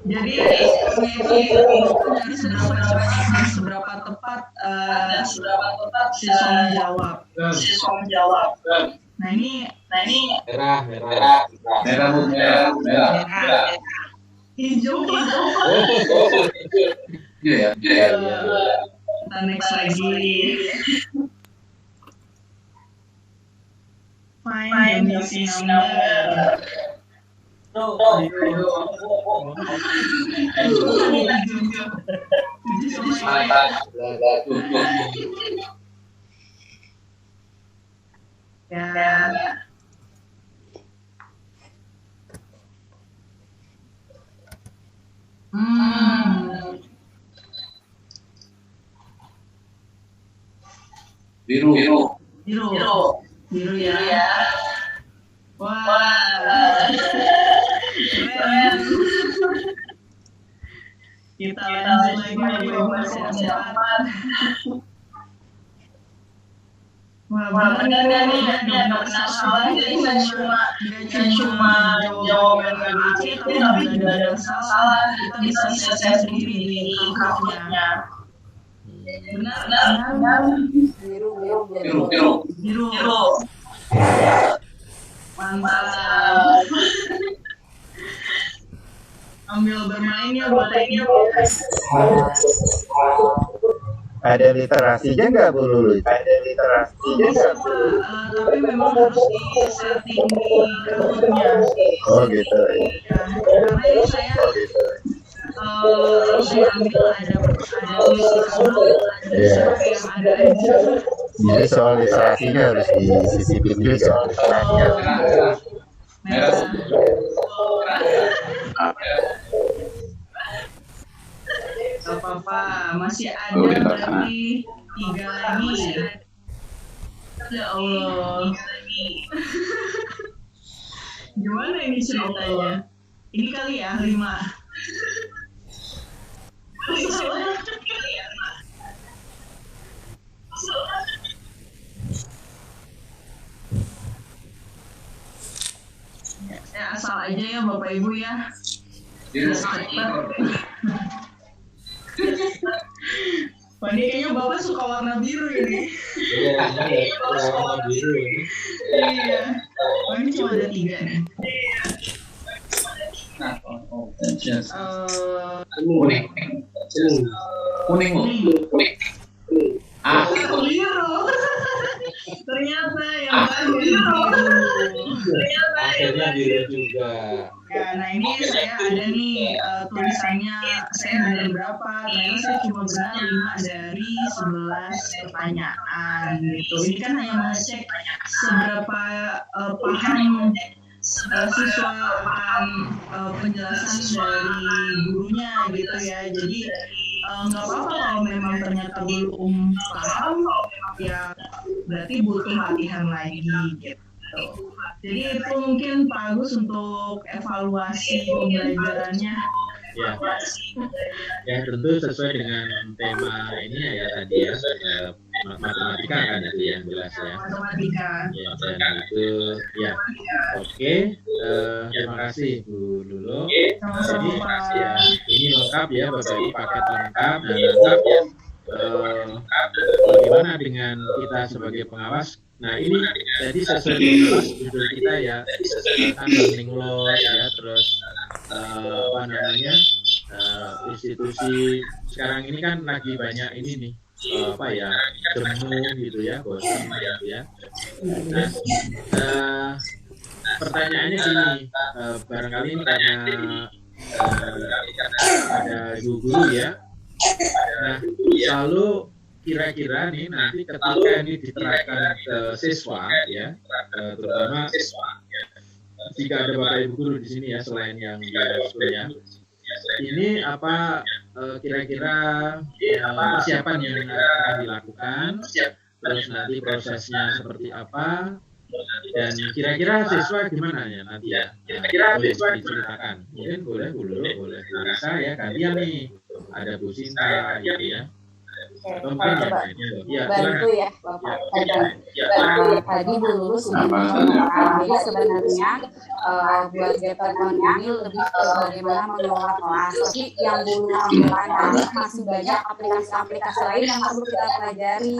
Jadi itu dari seberapa tepat siswa menjawab. Nah ini Merah. hijau. Iya. Kita next lagi. Find the missing number. Ya. Biru ya. Wah. Keren. Kita lanjut lagi masih ada. Wah, benar nih, nggak pernah salah, jadi nggak cuma jawaban ABC, tapi juga ada salah, kita bisa selesai sendiri di hurufnya. Benar. Biru. Mantap. Ambil bermain ya, Ada literasinya nggak Bu Lulu? tapi memang harus di-setting di kartunya. Oh gitu. Karena ini saya ambil ada tulis di kartu, yang ada aja. Jadi soal literasinya harus disisipin dulu soal literasinya. Gak apa-apa, masih ada berarti 3 lagi. Ya Allah. Gimana ini ceritanya? Ini kali ya 5. Ya asal aja ya Bapak Ibu ya. Wah, ini kayaknya Bapak suka warna biru ini. Iya, warna biru ini. Iya. Wah, ini cuma ada 3 nih. Kuning. Biru. Ternyata yang biru. Akhirnya biru juga. Ya, nah ini saya ada nih tulisannya saya benar berapa. Ternyata saya cuma benar 5 dari 11 pertanyaan gitu. Ini kan hanya mengecek seberapa paham siswa akan penjelasan dari gurunya gitu ya. Jadi nggak apa-apa kalau memang ternyata belum paham, ya berarti butuh latihan lagi gitu. Jadi itu mungkin Pak Agus untuk evaluasi pembelajarannya. Ya tentu sesuai dengan tema ini ya tadi ya, matematika kan itu yang jelas ya. Matematika. Ya, dan itu ya. Oke, terima kasih Bu Lulu. Jadi ya, ini lengkap ya Bapak Ibu, paket lengkap dan lengkap ya. Bagaimana dengan kita sebagai pengawas? Nah ini jadi sesuai dengan judul kita ya, kan learning loss ya, terus apa namanya institusi sekarang ini kan lagi banyak ini nih apa ya, jenuh gitu ya, bosan gitu ya. Nah pertanyaannya gini, barangkali ini karena ada guru ya. Nah lalu kira-kira nih nanti ketika ini diterapkan ke siswa ya, terutama jika ada Bapak Ibu guru di sini ya, selain yang di school ya, ini apa kira-kira persiapan yang akan dilakukan, terus nanti prosesnya seperti apa, Dan kira-kira siswa gimana ya nanti ya? Kira-kira siswa diceritakan. Mungkin boleh bisa ya kalian nih. Ada Bu Sinta gitu ya. Atau mungkin yang lainnya. Ya, bantu ya Bapak. Tadi Bu Lulu sudah menyampaikan. Jadi sebenarnya buat Gettercon ini lebih ke bagaimana mengelola kelas. Tapi yang Bu Lulu sampaikan tadi masih banyak aplikasi-aplikasi lain yang perlu kita pelajari.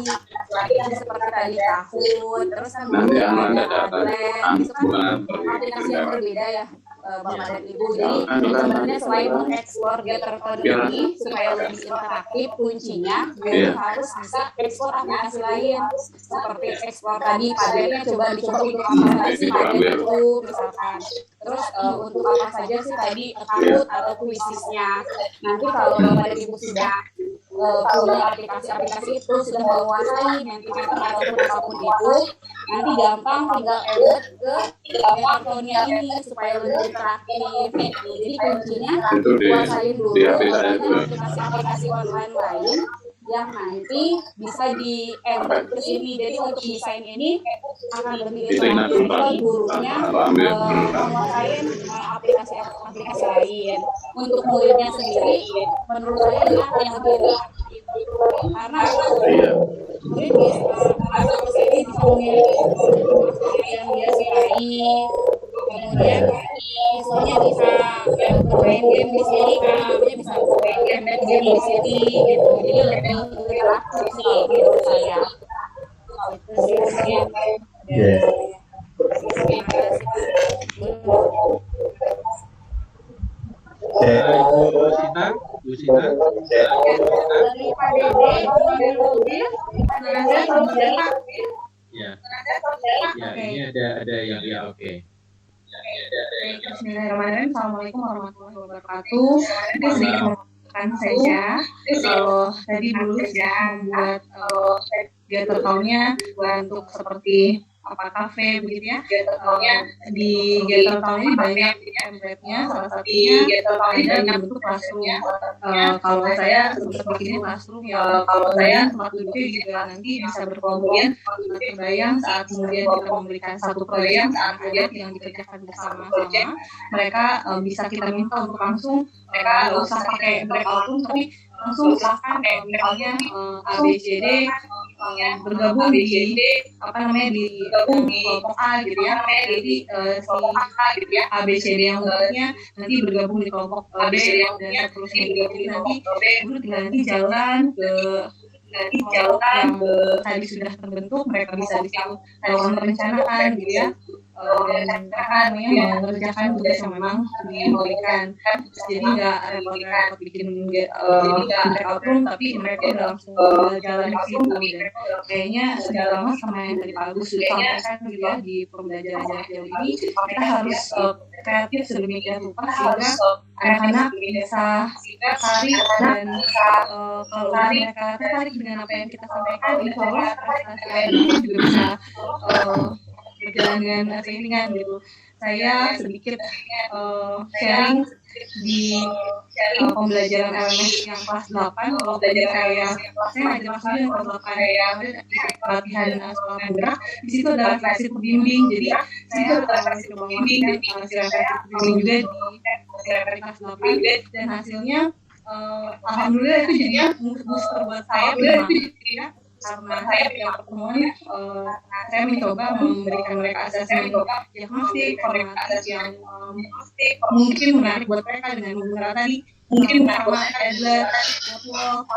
Jadi seperti tadi Kahoot, terus kan ada Padlet, itu kan aplikasi yang berbeda ya. Bapak dan Ibu. Jadi sebenarnya selain mengeksplor Gettercon ini supaya lebih interaktif, kuncinya harus bisa eksplor aplikasi lain seperti eksplor tadi Padletnya coba dicoba untuk apa sih Padlet itu misalkan. Terus untuk apa saja sih tadi Kahoot atau kuisisnya. Nanti kalau Bapak dan Ibu sudah punya aplikasi-aplikasi itu, sudah menguasai Mentimeter ataupun apapun itu, nanti gampang tinggal edit ke Getterconnya ini supaya lebih interaktif. Jadi kuncinya kuasain dulu aplikasi-aplikasi online lain yang nanti bisa di-embed ke sini. Jadi untuk desain ini akan lebih interaktif kalau gurunya menguasain aplikasi lain. Untuk muridnya sendiri, menurut saya ini yang lebih interaktif karena murid bisa masuk ke sini bisa memilih yang dia sukai. Kemudian siswanya bisa bermain game di sini, dia bisa bermain game di sini gitu. Jadi lebih interaktif sih menurut saya. Itu sih. Bu Sinta. Dari Pak Dede, Ya, ini ada yang ya oke. Bismillahirrahmanirrahim. Assalamualaikum warahmatullahi wabarakatuh. Ini sedikit menambahkan saja. Kalau tadi dulu sudah membuat Getterconnya untuk seperti kafe begitu ya. Di Gettercon ini banyak template-nya, salah satunya ada yang bentuk classroom. Kalau saya sempat bikin classroom ya, kalau saya tempat duduknya juga nanti bisa berkelompok terbayang saat kemudian kita memberikan satu proyek yang dikerjakan bersama-sama, mereka bisa kita minta untuk langsung nggak usah pakai breakout room, tapi langsung silahkan misalnya ABCD bergabung di digabung di kelompok A gitu ya. Jadi si ABCD yang bentuknya nanti bergabung di kelompok B dan seterusnya. Jadi nanti guru tinggal nanti jalan ke yang tadi sudah terbentuk, mereka bisa di situ melakukan perencanaan gitu ya. Dan mengerjakan tugas yang memang diberikan. Jadi nggak repot-repot bikin breakout room, tapi mereka udah langsung jalan di situ. Dan kayaknya sudah lama sama yang dari Pak Agus sudah sampaikan gitu ya di pembelajaran jarak jauh ini, mereka harus kreatif sedemikian rupa sehingga anak-anak bisa tarik dan kalau mereka tertarik dengan apa yang kita sampaikan, insya Allah prestasi juga bisa berjalan dengan seiringan gitu. Saya sedikit sharing di pembelajaran LMS yang kelas 8. Kalau belajar saya ngajar maksudnya yang kelas 8 pelatihan sekolah penggerak. Di situ ada refleksi pembimbing. Jadi saya refleksi pembimbing dan hasil refleksi pembimbing juga di kelas 8 dan hasilnya alhamdulillah itu jadinya booster buat saya karena saya punya pertemuan, saya mencoba memberikan mereka asesmen diagnostik, formatis yang mungkin menarik buat mereka dengan menggunakan tadi, mungkin sama Padlet,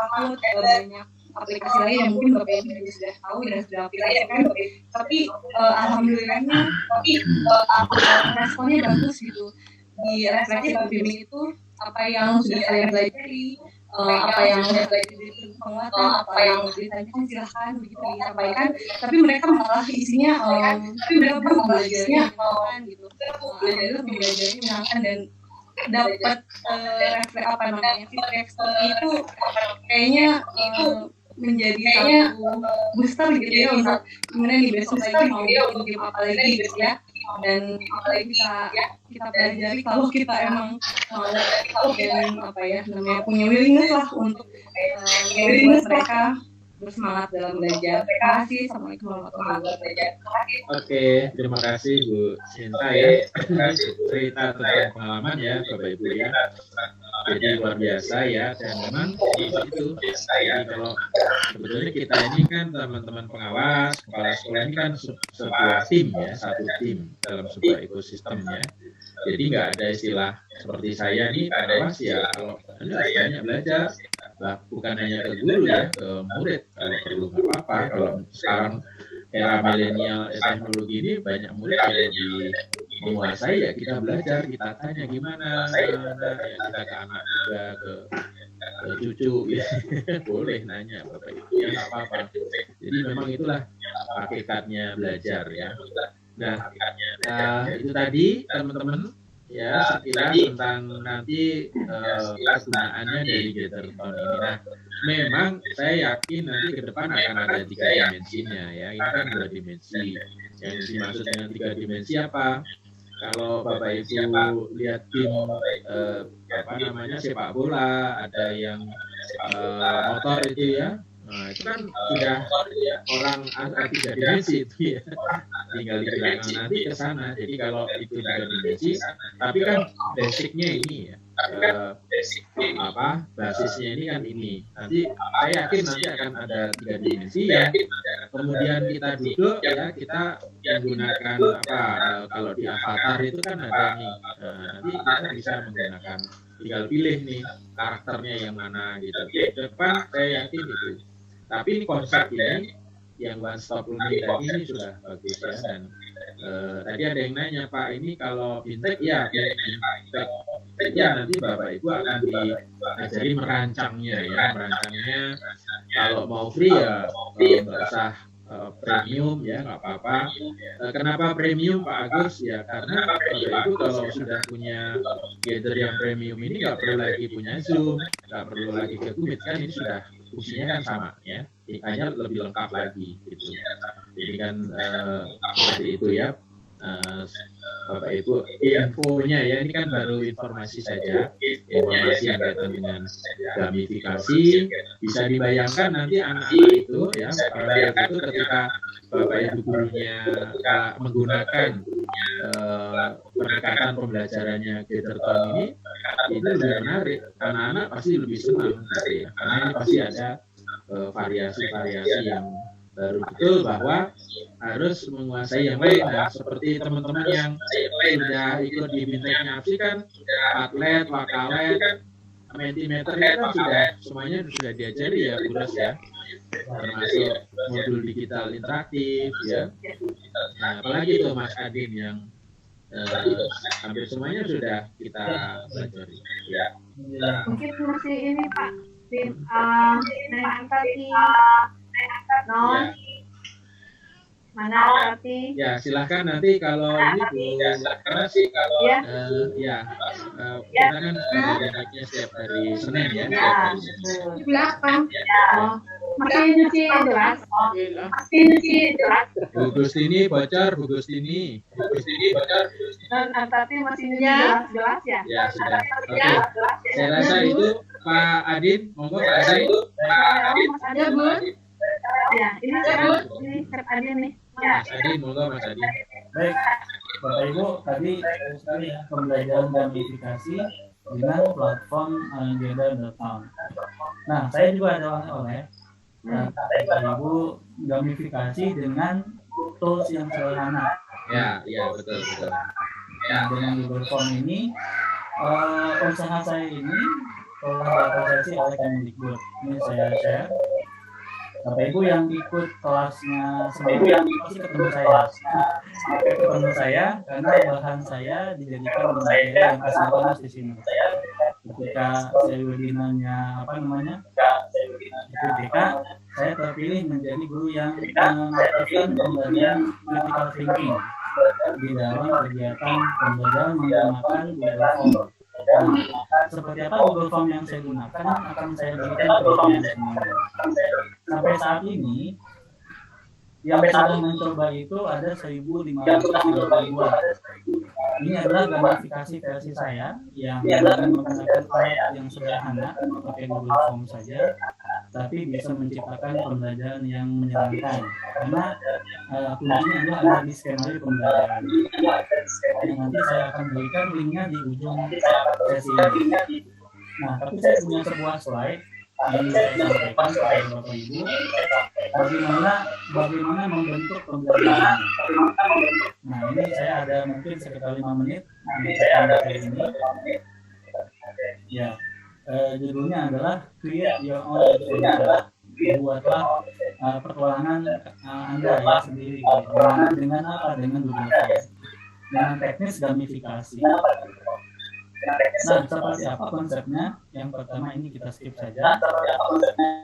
Kahoot, banyak aplikasi lain yang mungkin Bapak Ibu juga sudah tahu dan sudah aplikasikan. Tapi alhamdulillahnya, responnya bagus gitu. Di refleksi pembimbing itu apa yang sudah kalian pelajari, apa yang terjadi di penguatan, apa yang ditanyakan silahkan begitu disampaikan. Tapi mereka malah isinya, mereka belajarnya gitu. Adalah pembelajarannya menyenangkan dan dapat feedback seperti itu kayaknya menjadi satu booster gitu ya untuk gimana nih besok lagi mau bikin game apa lagi gitu ya. Dan apalagi bisa kita pelajari kalau kita emang mau dan punya willingness lah untuk membuat mereka bersemangat dalam belajar. Terima kasih. Assalamualaikum warahmatullahi wabarakatuh. Oke, terima kasih Bu Sinta ya. Cerita tentang pengalaman ya Bapak Ibu ya. Jadi luar biasa ya, dan memang itu. Jadi kalau sebetulnya kita ini kan teman-teman pengawas, kepala sekolah ini kan sebuah tim ya, satu tim dalam sebuah ekosistem ya. Jadi nggak ada istilah seperti saya nih pengawas ya, kalau Anda banyak belajar, bukan hanya ke guru ya, ke murid kalau perlu nggak apa-apa. Kalau sekarang era milenial teknologi ini banyak murid yang lebih menguasai ya, kita belajar, kita tanya gimana, ya kita ke anak juga, ke cucu ya. Boleh nanya Bapak Ibu ya, nggak apa-apa. Jadi memang itulah hakikatnya belajar ya. Nah, itu tadi teman-teman ya sekilas tentang nanti kegunaannya dari Gather Town ini. Nah, memang saya yakin nanti ke depan akan ada 3 dimensinya ya. Ini kan 2 dimensi. Yang dimaksud dengan 3 dimensi apa? Kalau Bapak Ibu lihat tim sepak bola, ada yang motor itu ya. Nah, itu kan sudah orang 3 dimensi itu ya. Tinggal dibilangkan nanti ke sana. Jadi kalau itu 3 dimensi, tapi kan basicnya ini ya. Basisnya ini kan ini. Nanti saya yakin nanti akan ada 3 dimensi ya. Kemudian kita duduk ya, kita menggunakan kalau di avatar itu kan ada nih. Nanti kita bisa menggunakan, tinggal pilih nih karakternya yang mana gitu. Di depan saya yakin itu. Tapi ini konsep ini yang one stop learning tadi ini sudah bagus ya. Dan tadi ada yang nanya, Pak, ini kalau fintech ya, nanti Bapak Ibu akan diajari merancangnya ya. Merancangnya kalau mau free ya nggak usah premium ya, nggak apa-apa. Kenapa premium Pak Agus? Ya karena Bapak Ibu kalau sudah punya Gather yang premium ini nggak perlu lagi punya Zoom, nggak perlu lagi ke Meet, kan ini sudah fungsinya kan sama ya, hanya lebih lengkap lagi gitu. Jadi kan seperti itu ya Bapak Ibu, infonya ya, ini kan baru informasi saja, informasi yang kaitan dengan gamifikasi. Bisa dibayangkan nanti anak-anak itu ya, para itu ketika Bapak Ibu gurunya menggunakan pendekatan pembelajarannya Gather Town ini lebih menarik. Anak-anak pasti lebih senang gitu ya, karena ini pasti ada variasi-variasi yang baru. Betul bahwa harus menguasai yang lain. Nah, seperti teman-teman yang sudah ikut di fintechnya APSI kan, atlet, wakalet, mentimeter itu kan sudah semuanya sudah diajari ya, Buras ya, termasuk modul digital interaktif ya. Nah, apalagi itu Mas Adin yang hampir semuanya sudah kita pelajari ya. Mungkin masih ini Pak, tim tadi non mana berarti? Ya silahkan nanti kalau ini Bu Keras ya. Kita kan ada setiap hari Senin ya. Di belakang. Masih nyuci gelas. Bu Gustini bocor, Bu Gustini. Dan tadi masih nyuci gelas ya? Ya sudah. Oke. Saya rasa itu Pak Adin, monggo Pak Adin. Mas Adin, Bu. Ya, ini Chef Adin nih. Mas Adin, monggo Mas Adin. Baik, Bapak Ibu, tadi sekali ya pembelajaran gamifikasi dengan platform Gather Town. Nah, saya juga ada oleh-oleh. Bapak Ibu gamifikasi dengan tools yang sederhana. Ya betul. Nah, dengan Google Form ini, usaha saya ini telah diapresiasi oleh Kemendikbud. Ini saya share. Bapak Ibu yang ikut kelasnya sebelumnya pasti ketemu saya karena bahan saya dijadikan materi yang asinkronus di sini. Ketika saya webinarnya IPDK, saya terpilih menjadi guru yang melakukan pembelajaran critical thinking di dalam kegiatan pembelajaran menggunakan Google Form. Nah, seperti apa Google Form yang saya gunakan akan saya berikan ke kalian semuanya. Sampai saat ini yang sudah mencoba itu ada 1.532. Ini adalah gamifikasi versi saya yang menggunakan alat yang sederhana pakai Google Form saja. tapi bisa menciptakan pembelajaran yang menyenangkan. Karena kuncinya adalah ada di skenario pembelajaran. Dan nanti saya akan berikan linknya di ujung sesi ini. Nah, tapi saya punya sebuah slide yang saya sampaikan kepada Bapak Ibu bagaimana membentuk pembelajaran. Nah, ini saya ada mungkin sekitar 5 menit menceritakan materi ini. Ya, judulnya adalah Create Your Own Adventure. Buatlah petualangan Anda ya sendiri. Dengan apa? Dengan Google Form. Dengan teknis gamifikasi. Nah, seperti apa konsepnya? Yang pertama ini kita skip saja.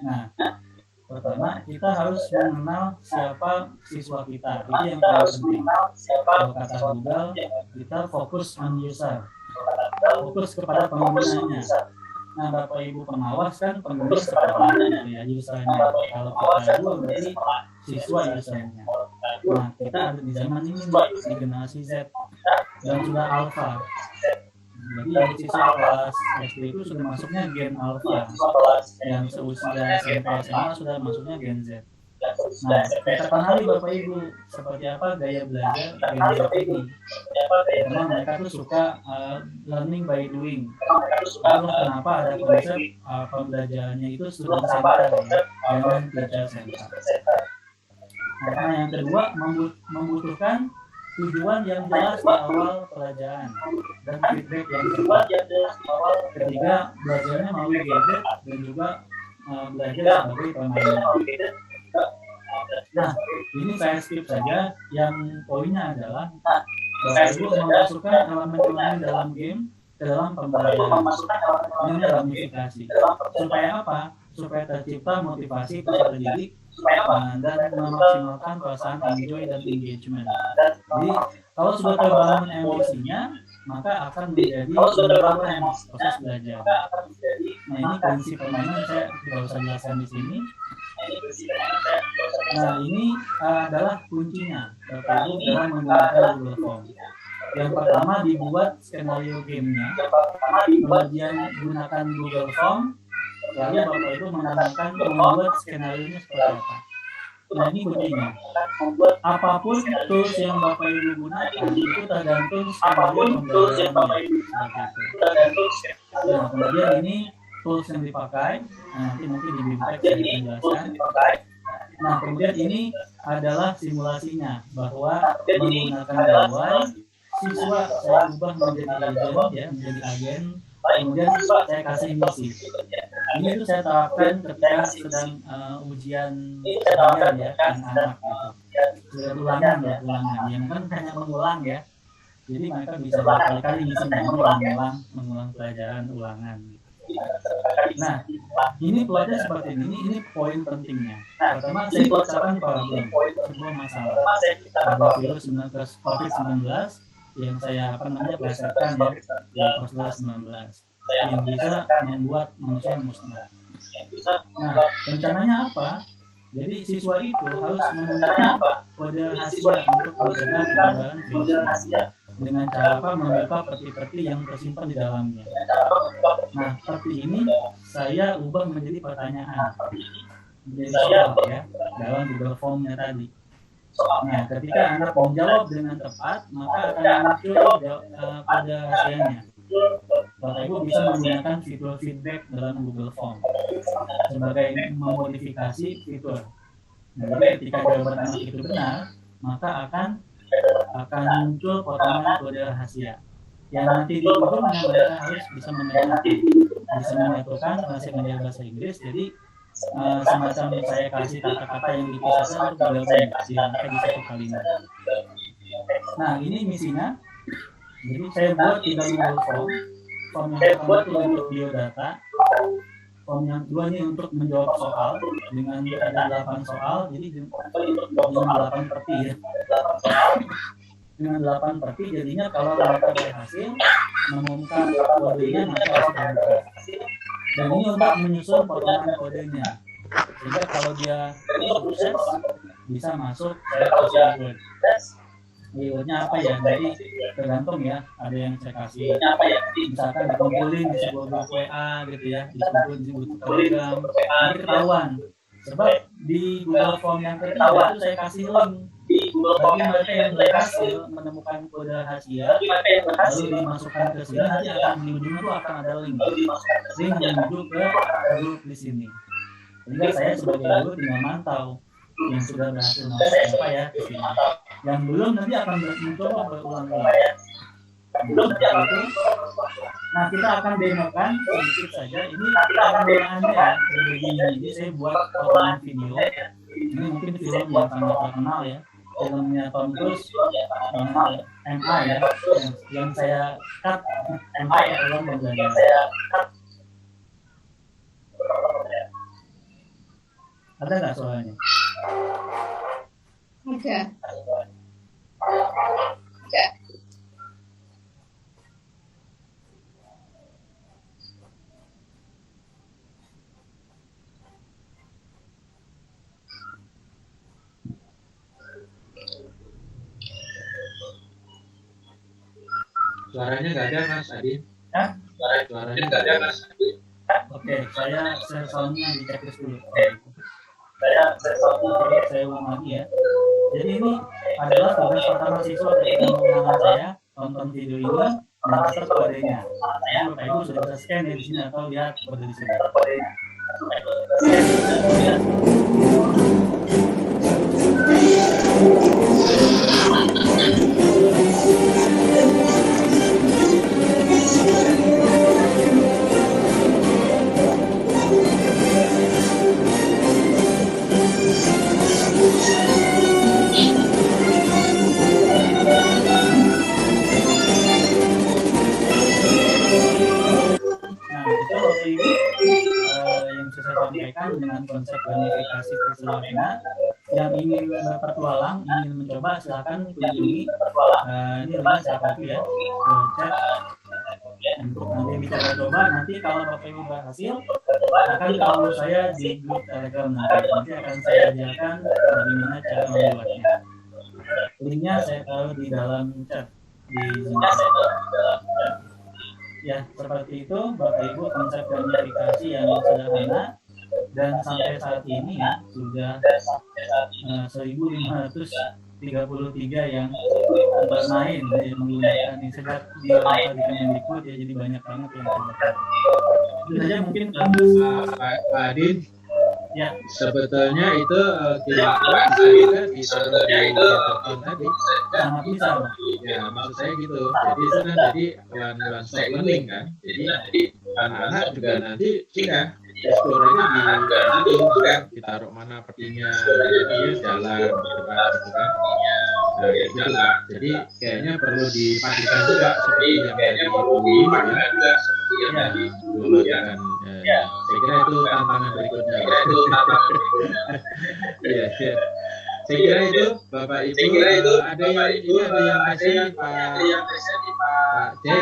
Nah, pertama kita harus mengenal siapa siswa kita. Itu yang paling penting. Kalau kata Google, kita fokus on user. Fokus kepada penggunanya. Nah, Bapak Ibu pengawas kan pengguna seperti ya usernya. Kalau kita dulu berarti siswa usernya. Nah, kita ada di zaman ini di generasi Z dan sudah alpha. Jadi yang siswa kelas SD itu sudah masuknya gen alpha, yang seusia SMP SMA sudah masuknya gen Z. Nah, kita kenali Bapak Ibu seperti apa gaya belajar gen Z ini. Karena mereka tuh suka learning by doing. Lalu kenapa ada konsep pembelajarannya itu student center ya, dengan teacher center. Nah, yang kedua membutuhkan tujuan yang jelas di awal pelajaran dan feedback yang cepat. Ketiga, belajarnya melalui gadget dan juga belajar sebagai pemain. Nah, ini saya skip saja. Yang poinnya adalah Bapak Ibu memasukkan elemen-elemen dalam game ke dalam pembelajaran. Ini gamifikasi. Supaya apa? Supaya tercipta motivasi peserta didik dan memaksimalkan perasaan enjoy dan engagement. Jadi kalau sudah terbangun emosinya, maka akan menjadi menyenangkan proses belajar. Nah, ini prinsip permainan saya tidak usah jelaskan di sini. Nah, ini adalah kuncinya Bapak Ibu dalam menggunakan Google Form. Yang pertama dibuat skenario gamenya, kemudian gunakan Google Form. Lalu Bapak Ibu menanamkan membuat skenario-nya seperti apa. Nah, ini kuncinya. Apapun tools yang Bapak Ibu gunakan itu tergantung skenario pembelajarannya. Nah, kemudian ini tools yang dipakai. Nah, nanti mungkin di BIMTEK saya menjelaskan. Nah, kemudian ini adalah simulasinya bahwa menggunakan gawai siswa saya ubah menjadi agen ya, menjadi agen. Kemudian saya kasih misi. Ini itu saya terapkan ketika sedang ujian sekolah ya, anak-anak gitu. Sudah ulangan. Yang kan hanya mengulang ya. Jadi mereka bisa berkali-kali ngisi mengulang pelajaran ulangan. Nah, ini pelajaran seperti ini poin pentingnya. Pertama, saya ciptakan problem, sebuah masalah. Ada virus COVID-19 yang saya plesetkan ya COVID-19 yang bisa membuat manusia musnah. Nah, rencananya apa? Jadi siswa itu harus menggunakan kode rahasia untuk menjaga kebenaran virus dengan cara apa? Membuka peti-peti yang tersimpan di dalamnya. Nah, peti ini saya ubah menjadi pertanyaan, menjadi soal ya dalam Google Form-nya tadi. Nah, ketika Anda menjawab dengan tepat, maka akan muncul pada hasilnya. Bapak Ibu bisa menggunakan fitur feedback dalam Google Form sebagai memodifikasi fitur. Nah, jadi ketika jawaban anak itu benar, maka akan muncul potongan kode rahasia yang nanti di ujungnya mereka harus bisa menyatukan hasil bahasa Inggris. Jadi semacam saya kasih kata-kata yang dipisahkan untuk digabungkan di satu kalimat. Nah, ini misinya. Jadi saya buat 3 Google Form. Form yang pertama itu untuk biodata. Form yang kedua ini untuk menjawab soal dengan ada 8 soal. Jadi dengan 8 peti ya. Dengan 8 peti jadinya kalau mereka berhasil mengumumkan kodenya maka harus dibuka. Dan ini untuk menyusun potongan kodenya. Sehingga kalau dia sukses bisa masuk ke keyword. rewardnya apa ya, jadi tergantung ya. Ada yang saya kasih misalkan dikumpulin di sebuah grup WA gitu ya, dikumpulin di grup Telegram, nanti ketahuan. Sebab di Google Form yang ketiga itu saya kasih link bagi mereka yang berhasil menemukan kode rahasia lalu dimasukkan ke sini, nanti akan di ujungnya tuh akan ada link menuju ke grup di sini. Sehingga saya sebagai guru tinggal mantau yang sudah berhasil masuk apa ya ke sini. Yang belum nanti akan mencoba berulang-ulang. Nah, kita akan demokan sedikit saja. Ini penggunaannya ya, begini. Jadi saya buat potongan video. Ini mungkin film yang sangat terkenal ya. Filmnya Tom Cruise, MA ya, yang saya cut MA ya, film pembelajaran. Ada nggak soalnya? Ada. Suaranya nggak ada Mas Adi. Hah? Suaranya nggak ada Mas Adi. Oke, saya share soundnya di checklist dulu. Saya ulang lagi ya. Jadi ini adalah tugas pertama siswa ketika mengenal saya, tonton video ini dan catat kodenya. Jadi Bapak Ibu sudah bisa scan ya di sini atau lihat kode di sini. Dengan konsep gamifikasi perselingkuhan yang ingin berpetualang, ingin mencoba, silakan kunjungi ini linknya saya copy ya ke chat untuk nanti bisa coba. Nanti kalau Bapak Ibu berhasil akan kalau saya di grup Telegram nanti akan saya ajarkan bagaimana cara membuatnya. Linknya saya taruh di dalam chat di Zoom. Ya, seperti itu Bapak Ibu konsep gamifikasi yang sederhana. Dan sampai saat ini ya sudah 1533 yang bermain menggunakan ini sejak di Kemendikbud ya, jadi banyak banget yang terdapat. Itu saja mungkin Pak Adin. Ya, sebetulnya itu kira-kira kita ditaruh di Getter tadi sangat bisa. Ya, maksud saya gitu. Jadi itu kan jadi one stop learning kan. Jadi anak-anak juga nanti sudah eksplorasinya di kan ditaruh mana petinya, dia jalan gitu kan. Nah, gitu. Jadi kayaknya perlu dipastikan juga seperti yang tadi dulu kan. Saya kira itu tantangan berikutnya. Iya, iya. Saya kira itu Bapak Ibu ada yang kasih Pak Jai.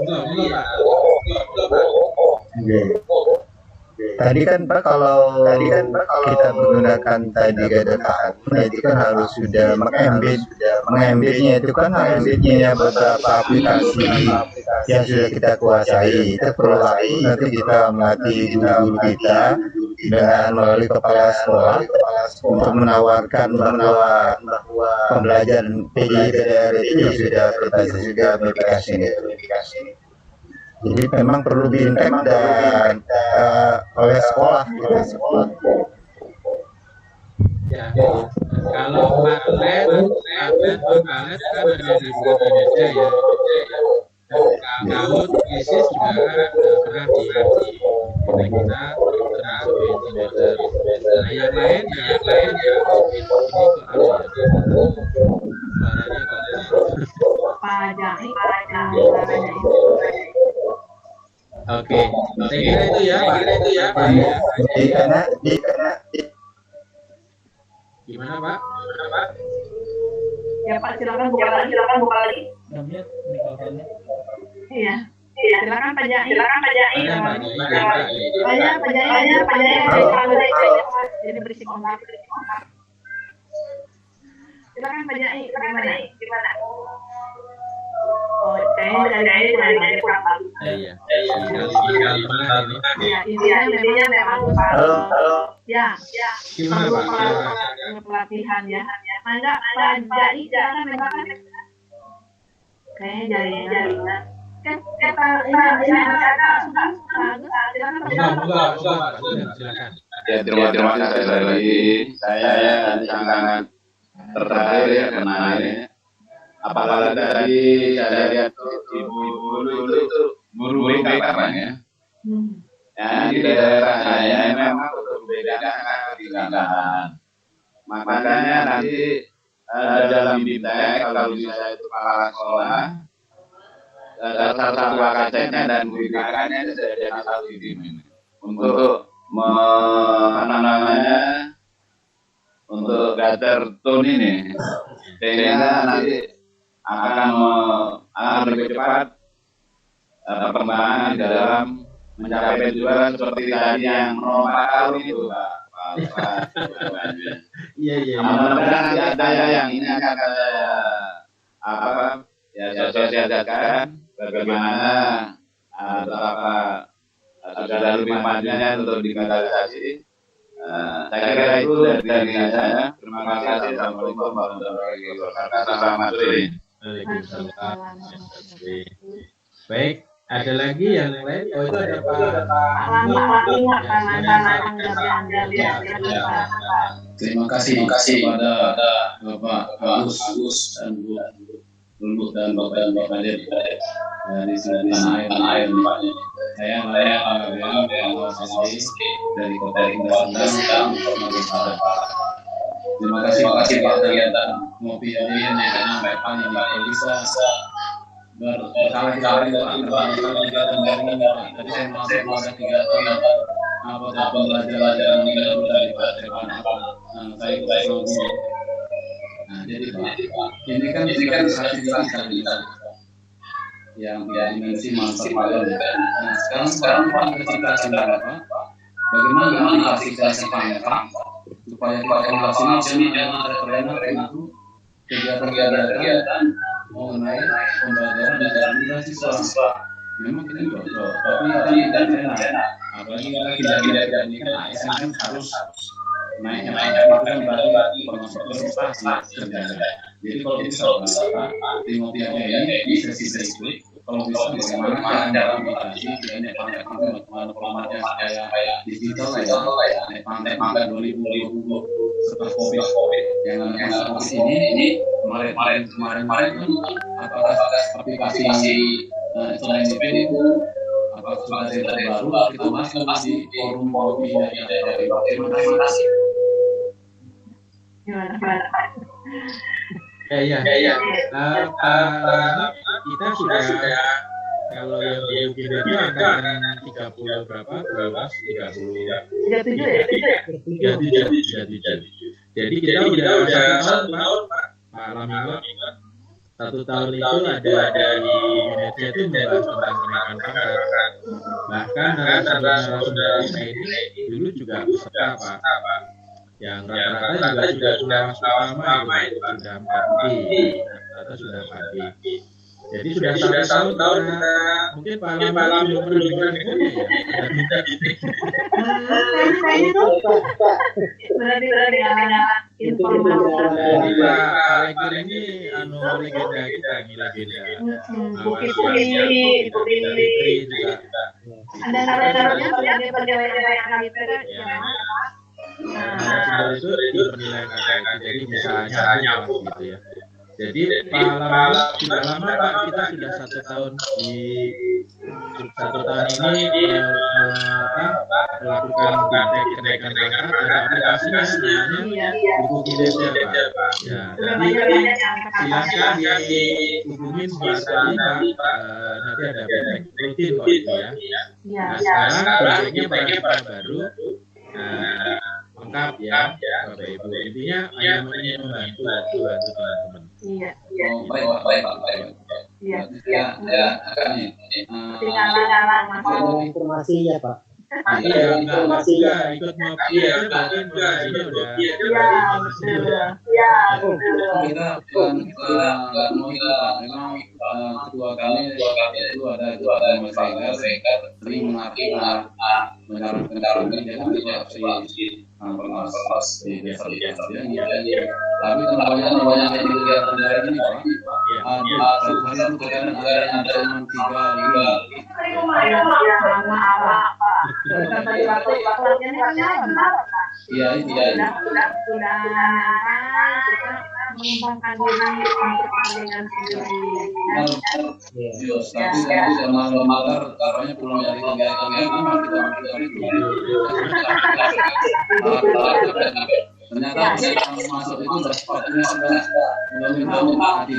Enggak, Pak. Tadi kan Pak kalau kita menggunakan tadi gadakan, itu kan harus sudah mengembednya itu kan harus punya beberapa aplikasi yang sudah kita kuasai. Itu perlu waktu, nanti kita melatih guru kita dengan melalui kepala sekolah untuk menawarkan bahwa pembelajaran PJPDR itu sudah berbasis juga aplikasi ini. Jadi memang perlu diimpact dan oleh sekolah. Ya, kalau atlet kan ada di Indonesia ya. Kalau ISIS juga kan pernah dilatih. Kita termasuk di Indonesia. Nah, yang lain ya ini kok suaranya kok Pak Jai, Oke, saya kira itu ya, Pak. Karena Gimana, Pak? ya Pak, silakan buka lagi. Lihat mikrofonnya. Iya. Silakan Pak Jai. Pak Jai. Jadi berisik banget. Silakan Pak Jai, gimana? Oh, kayaknya dari kurang bagus. Iya. Tinggal tengah ini. Ya, intinya memang ya. Gimana Pak? Pelatihan ya. Mangga Pak Jai, silakan memang. Kayaknya jaringan. Kan kita ini Silakan. Ya, terima kasih sekali lagi. Saya sangat tertarik ya karena ini. Apalagi tadi saya lihat ibu-ibu itu guru BK katanya. Ya, di daerah saya memang berbeda dengan ketinggalan. Makanya nanti dalam BIMTEK kalau di saya itu kepala sekolah satu AKC-nya dan BK-nya jadi satu tim ini untuk untuk gather tone ini sehingga nanti akan lebih cepat perkembangan di dalam mencapai tujuan seperti tadi yang nomor tahun itu Pak. Iya. Mudah-mudahan ada yang ini akan sosialisasikan bagaimana sudah lebih majunya untuk digitalisasi. Saya kira itu dari saya. Terima kasih. Assalamualaikum warahmatullahi wabarakatuh. Selamat sore. Baik, ada lagi yang lain? Oh, itu ada Pak. Terima kasih kepada Bapak Agus dan Bu Lulu dan Bapak Dep dari tanah air. Saya dari Kota Sedang. Terima kasih kegiatan ngopi ini yang menyampaikan ini kalau bisa berkali-kali kegiatan dari ini. Tadi saya masuk ada kegiatan pembelajaran dari Pak Trepan saya ikut guru. Nah, jadi Pak, ini kan disabilitas yang dimensi maksimal. Nah, sekarang Pak kita sendiri Pak, bagaimana aplikasi Pak supaya kita sini jangan ada trainer itu kegiatan mengenai pembelajaran dan siswa. Memang kita bodoh, tapi tidak trainer. Apalagi tidak ini kan ASN kan harus naiknya itu kan berarti prestasi kerjanya. Jadi kalau bisa di motivasinya ini di sesi kalau bisa bagaimana cara aplikasi naik pangkat itu bagaimana formatnya kayak digital ya naik pangkat 2020 setelah COVID yang namanya COVID ini kemarin kan apakah aplikasi selain itu apakah sudah ada yang baru kita masuk di forum ngopi dari terima kasih. Ya. Kita sudah kalau yang belum kita itu angkatan 30 berapa? 37. Jadi kita udah 1 tahun Pak Laminggo. 1 tahun itu ada di Indonesia itu membahas tentang kenaikan pangkat. Bahkan narasumber kita ini dulu juga peserta Pak. Yang rata-rata juga sudah lama itu sudah 4D atau sudah 4D. Jadi sudah 1 tahun kita mungkin Pak Lam belum pernah dengar ya. Saya itu berarti informasi. Pak Leger ini legenda kita ini legenda. Bukit Puri juga. Ada narasumbernya sebagai pegawai KPK ya. Nah, itu dipenilaian KPK jadi misalnya nyambung gitu ya. Jadi Pak Lam sudah lama Pak, kita sudah 1 tahun di 1 tahun ini melakukan kenaikan pangkat. Ada aplikasinya namanya Buku Kinerja Pak. Ya, jadi silakan dihubungin buat tadi Pak. Nanti ada feedback rutin kok itu ya. Nah sekarang proyeknya baru lengkap ya Bapak Ibu. Intinya hanya membantu teman-teman. Iya. Baik. Iya. Ya, akan ketinggalan informasi ya Pak. Iya, enggak juga ikut ngopi aja berarti informasinya udah. Iya, Kita bukan nggak mau itu Pak. Memang ketua kami itu ada Mas Regar sering menyarankan kami jadi opsi pengawas di desa tapi banyak yang kegiatan lain ini Pak. Ada satu hari itu kadang ada cuma 3 Iya itu ya. Sudah mengembangkan diri untuk kepentingan sendiri. Tapi sama magar caranya pulang dari kegiatan memang kita ternyata masuk itu sepatunya sudah hati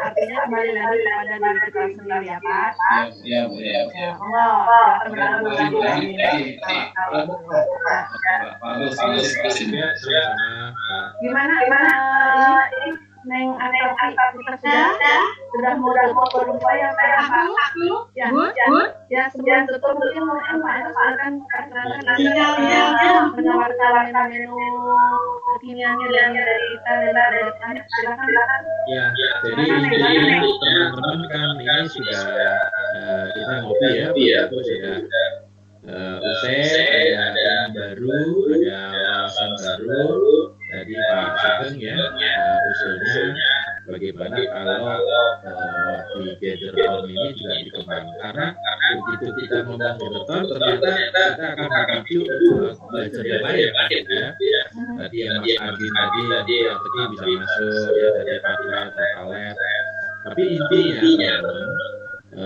artinya kembali lagi kepada diri kita sendiri ya Pak. Iya. Gimana ini Neng atau kita sudah mulai berupaya ya sebelum tutup mungkin Pak akan menawarkan menu kekiniannya dari kita dari silakan. Ya, jadi intinya teman-teman kan ini sudah kita ngopi ya, itu sudah usai ada yang baru, ada wawasan baru dari Pak Sugeng ya, usulnya bagaimana kalau di Gathertown ini juga dikembangkan karena begitu kita ngomong Gathertown ternyata kita akan mengacu belajar yang lain ya. Tadi yang Mas Arvin tadi bisa masuk ya dari Padilla atau Kalet, tapi intinya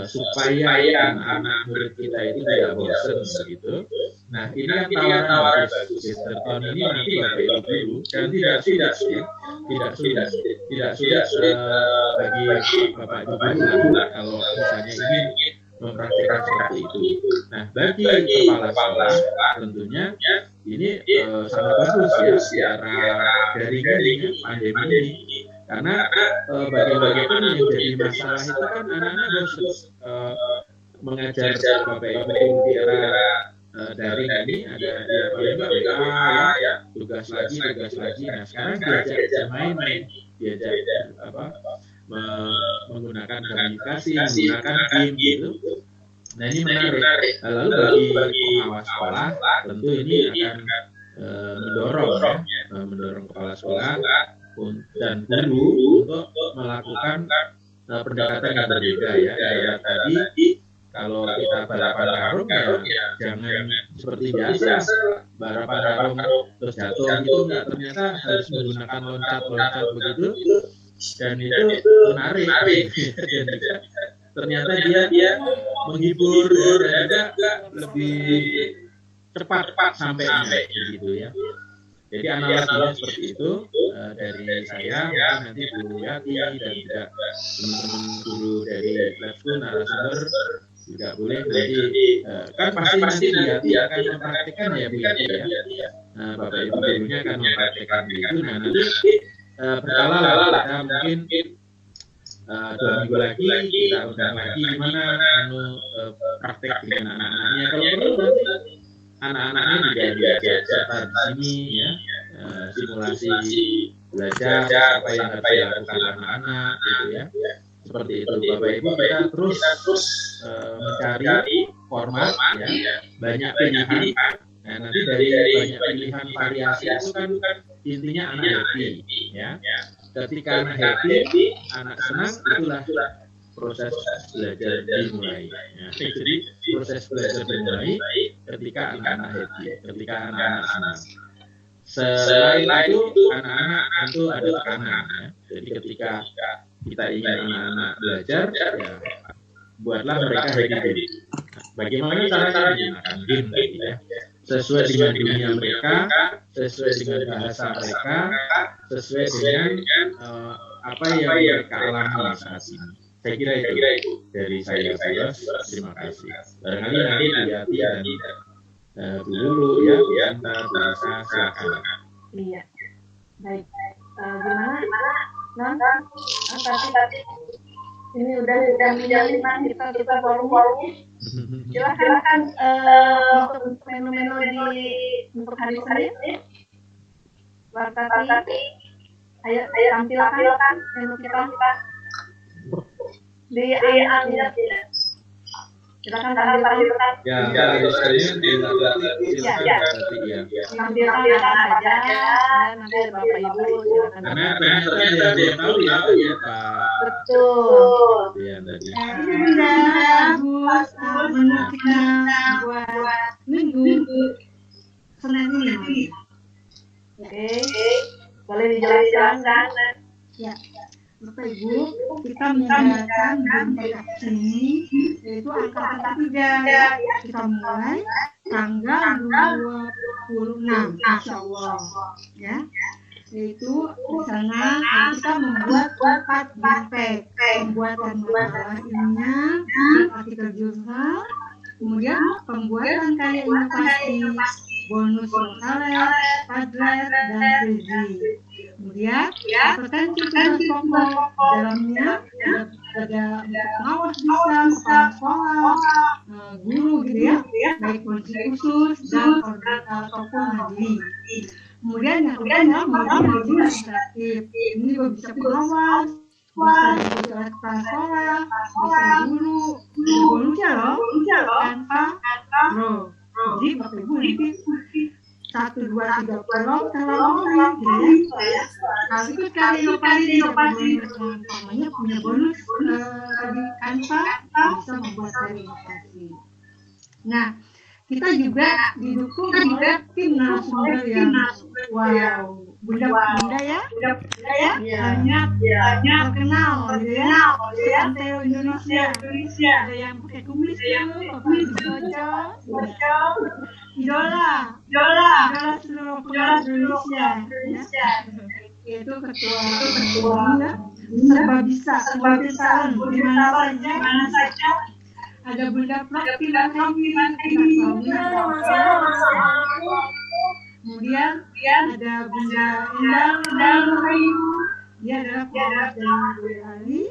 supaya anak-anak murid kita itu tidak bosan begitu. Nah ini kan tawaran Gathertown ini nanti Bapak Ibu guru dan tidak sulit bagi Bapak Ibu guru kalau misalnya ingin mempraktikkan seperti itu. Nah bagi kepala sekolah tentunya ini sangat bagus ya secara daring pandemi ini. Karena bagaimanapun yang jadi masalah itu kan anak-anak bosan mengajar Bapak Ibu di era daring ini ada paling enggak ya tugas lagi. Nah sekarang diajak main, diajak menggunakan komunikasi, menggunakan game gitu. Nah ini menarik. Lalu bagi pengawas sekolah tentu ini akan mendorong kepala sekolah dan guru untuk melakukan pendekatan yang berbeda ya. Kayak tadi kalau kita balapan karung ya jangan seperti biasa balapan karung terus jatuh gitu, enggak, ternyata harus menggunakan loncat begitu dan itu menarik dan juga ternyata dia menghibur dan juga lebih cepat sampai gitu ya. Jadi analoginya seperti itu dari saya, mungkin nanti Bu Yati dan juga teman-teman guru dari Lab School narasumber juga boleh nanti kan pasti Bu Yati akan mempraktikkan ya Bu Yati ya. Nah Bapak Ibu gurunya akan mempraktikkan itu. Nah nanti berkala kita mungkin 2 minggu lagi kita undang lagi gimana praktek dengan anak-anaknya. Kalau perlu nanti anak-anaknya juga diajak serta di sini ya, simulasi belajar apa yang harus dilakukan anak-anak gitu ya, seperti itu Bapak Ibu. Kita terus mencari format ya, banyak pilihan. Nah nanti dari banyak pilihan variasi itu kan intinya anak happy ya. Ketika anak happy, anak senang, itulah proses belajar dimulai. Ya. Jadi proses belajar dimulai ketika anak-anak happy, ketika anak-anak senang. Selain itu anak-anak tentu ada tekanan. Ya. Jadi ketika kita ingin anak-anak belajar, ya buatlah mereka happy. Bagaimana caranya menggunakan game tadi ya? Sesuai dengan dunia mereka, sesuai dengan bahasa mereka, sesuai dengan apa yang mereka alami saat ini. Saya kira itu dari saya. Terima kasih. Barangkali nanti Bu Yati dan Bu Lulu ya, minta bahasa silakan. Iya. Baik. Gimana? Tadi ini udah menjalin kita forum. Silakan untuk menu-menu untuk hari ini. Wartati, ayo tampilkan menu kita di Anda. Silakan tampilkan. Ya, silakan tampilkan saja. Nanti Bapak Ibu silakan. Karena penontonnya ada yang tahu ya, Pak. Betul. Iya tadi. Ini bagus menu kita buat minggu Senin ini. Oke, boleh dijelaskan? Ya, Bapak Ibu, kita menggunakan bentuk ini yaitu angka 3. Kita mulai tanggal 26, Insya Allah, ya. Yaitu di sana kita membuat 4 bintang pembuatan masalah ilmiah, artikel jurnal, kemudian pembuatan karya inovasi, bonus lokal, Padlet, dan Prezi. Kemudian potensi tugas pokok dalamnya ada pengawas bisa, kepala sekolah, guru gitu ya, baik polisi khusus dan koordinator ataupun mandiri. Kemudian yang kedua modul administratif, ini juga bisa pengawas, bisa oleh kepala sekolah, bisa guru, bonusnya loh, tanpa bro. Jadi Bapak Ibu nanti 1, 2, 3 kolom kalau gitu ya. Kalau ikut kali inovasi namanya punya bonus tadi tanpa bisa membuat kali inovasi. Nah, kita juga didukung oleh tim narasumber yang wow, bunda ya, banyak terkenal gitu ya, Anteo Indonesia, ada yang pakai kumis tuh, Bapak Jojo, idola seluruh pengurus Indonesia, yaitu ketua serba bisa, sebagai talent di mana saja. Ada Bunda Prakti kami, kemudian ada Bunda Endang, dia adalah pengawas dari Boyolali,